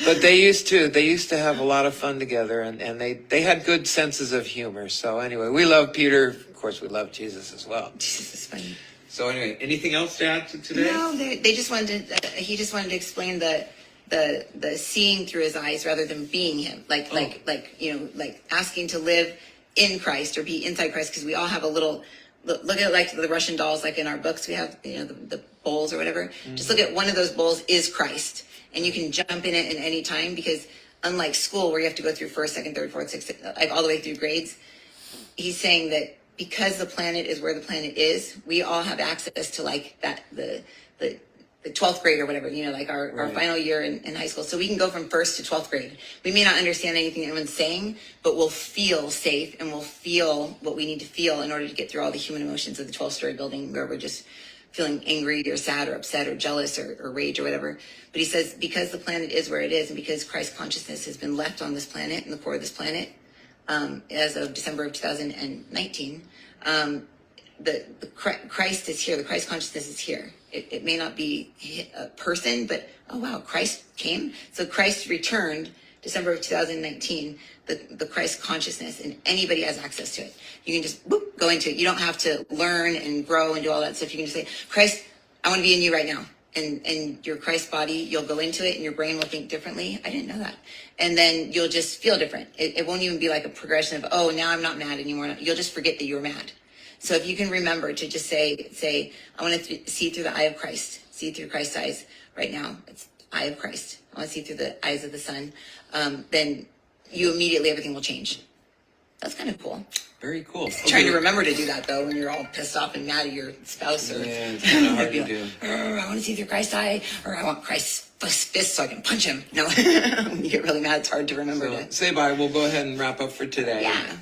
But they used to have a lot of fun together, and they had good senses of humor. So anyway, we love Peter. Of course, we love Jesus as well. Jesus is funny. So anyway, anything else to add to today? No, they just wanted to, he just wanted to explain the seeing through his eyes rather than being him, like asking to live in Christ or be inside Christ, because we all have a little look at like the Russian dolls, like in our books we have the bowls or whatever. Mm-hmm. Just look at one of those bowls is Christ, and you can jump in it at any time, because unlike school where you have to go through first, second, third, fourth, sixth, like all the way through grades, he's saying that because the planet is where the planet is, we all have access to like that the 12th grade or whatever, like our final year in high school. So we can go from first to 12th grade. We may not understand anything anyone's saying, but we'll feel safe and we'll feel what we need to feel in order to get through all the human emotions of the 12-story building where we're just feeling angry or sad or upset or jealous or rage or whatever. But he says, because the planet is where it is and because Christ consciousness has been left on this planet, in the core of this planet, as of December of 2019, the Christ is here. The Christ consciousness is here. It may not be a person, but oh wow, Christ came. So Christ returned December of 2019. The Christ consciousness, and anybody has access to it. You can just go into it. You don't have to learn and grow and do all that stuff. You can just say, Christ, I want to be in you right now. And your Christ body, you'll go into it and your brain will think differently. I didn't know that. And then you'll just feel different. It won't even be like a progression of, oh, now I'm not mad anymore. You'll just forget that you were mad. So if you can remember to just say, I want to see through the eye of Christ, see through Christ's eyes right now. It's eye of Christ. I want to see through the eyes of the Son. Then you immediately, everything will change. That's kind of cool. Very cool. Trying to remember to do that, though, when you're all pissed off and mad at your spouse. Or, yeah, it's kind of hard to do. I want to see through Christ's eye, or I want Christ's fist so I can punch him. No, when you get really mad, it's hard to remember. So, say bye. We'll go ahead and wrap up for today. Yeah.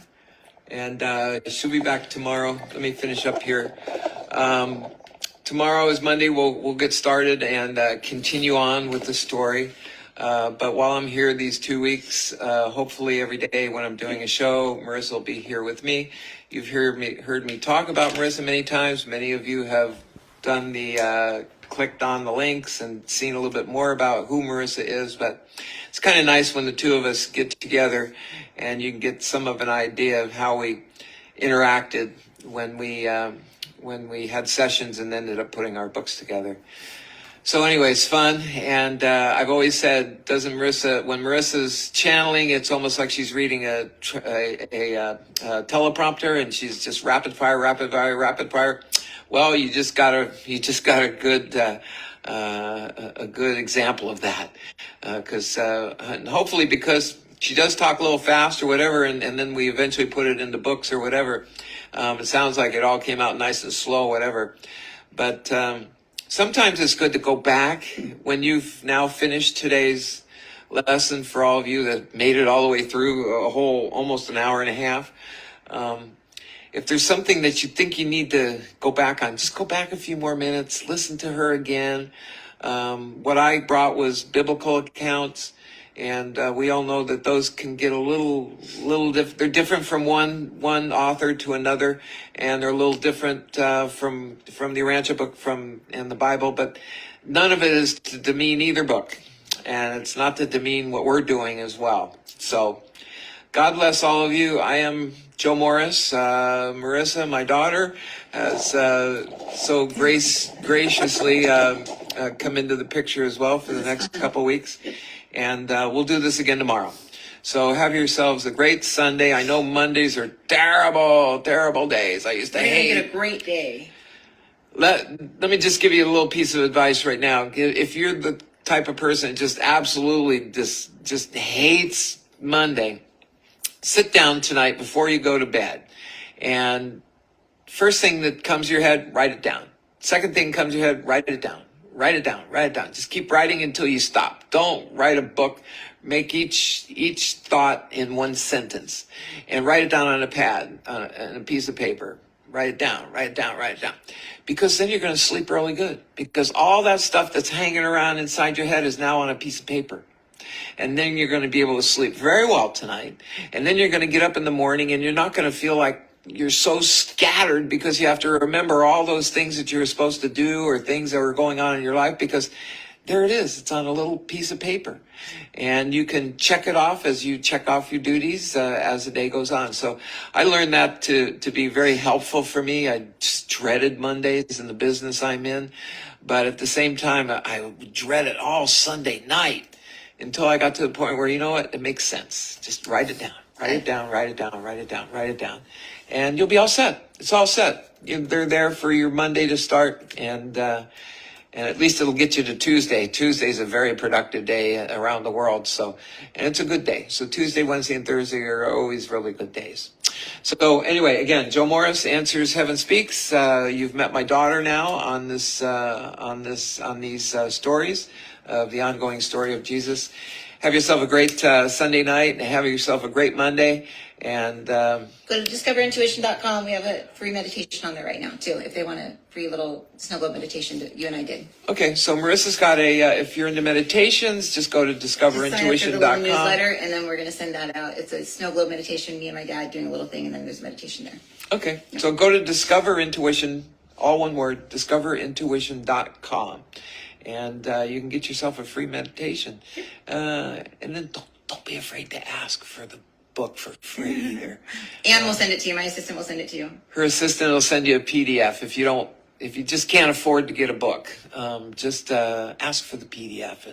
And she'll be back tomorrow. Let me finish up here. Tomorrow is Monday. We'll get started and continue on with the story. But while I'm here these 2 weeks, hopefully every day when I'm doing a show, Marisa will be here with me. You've heard me talk about Marisa many times. Many of you have done the clicked on the links and seen a little bit more about who Marisa is. But it's kind of nice when the two of us get together and you can get some of an idea of how we interacted when we had sessions and ended up putting our books together. So anyway, it's fun, and I've always said, when Marissa's channeling, it's almost like she's reading a teleprompter, and she's just rapid fire. Well, you just got a good example of that, because hopefully because she does talk a little fast or whatever, and then we eventually put it into books or whatever. It sounds like it all came out nice and slow, whatever, but. Sometimes it's good to go back when you've now finished today's lesson, for all of you that made it all the way through almost an hour and a half. If there's something that you think you need to go back on, just go back a few more minutes, listen to her again. What I brought was biblical accounts, and we all know that those can get a little they're different from one author to another, and they're a little different from the Urantia book and the Bible, but none of it is to demean either book, and it's not to demean what we're doing as well. So God bless all of you. I am Joe Morris. Marisa, my daughter, has so graciously come into the picture as well for the next couple weeks. And we'll do this again tomorrow. So have yourselves a great Sunday. I know Mondays are terrible, terrible days. I used to You're gonna hate. get a great day. Let me just give you a little piece of advice right now. If you're the type of person that just absolutely just hates Monday, sit down tonight before you go to bed, and first thing that comes to your head, write it down. Second thing comes to your head, write it down. Write it down. Write it down. Just keep writing until you stop. Don't write a book. Make each thought in one sentence, and write it down on a pad, on a piece of paper. Write it down. Write it down. Write it down. Because then you're going to sleep really good. Because all that stuff that's hanging around inside your head is now on a piece of paper. And then you're going to be able to sleep very well tonight. And then you're going to get up in the morning and you're not going to feel like you're so scattered because you have to remember all those things that you're supposed to do or things that were going on in your life, because there it is. It's on a little piece of paper. And you can check it off as you check off your duties as the day goes on. So I learned that to be very helpful for me. I just dreaded Mondays in the business I'm in. But at the same time, I dread it all Sunday night until I got to the point where, you know what, it makes sense. Just write it down. Write it down, write it down, write it down, write it down. And you'll be all set. It's all set. They're there for your Monday to start, and at least it'll get you to Tuesday. Tuesday's a very productive day around the world, so, and it's a good day. So Tuesday, Wednesday, and Thursday are always really good days. So anyway, again, Joe Morris, Answers Heaven Speaks. You've met my daughter now on these stories of the ongoing story of Jesus. Have yourself a great Sunday night, and have yourself a great Monday. And Go to discoverintuition.com. We have a free meditation on there right now, too, if they want a free little snow globe meditation that you and I did. Okay, so Marissa's got if you're into meditations, just go to discoverintuition.com. Sign up for the little newsletter, and then we're going to send that out. It's a snow globe meditation, me and my dad doing a little thing, and then there's a meditation there. Okay, so go to Discover Intuition, all one word, discoverintuition.com. And you can get yourself a free meditation. And then don't be afraid to ask for the book for free either. And we'll send it to you. My assistant will send it to you. Her assistant will send you a PDF if you just can't afford to get a book. Just ask for the PDF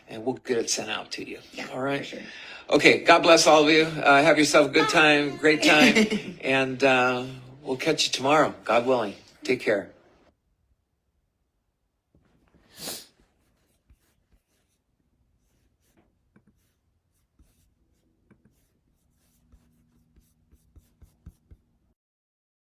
and we'll get it sent out to you. Yeah, all right. For sure. Okay. God bless all of you. Have yourself a good time, great time, and we'll catch you tomorrow, God willing. Take care.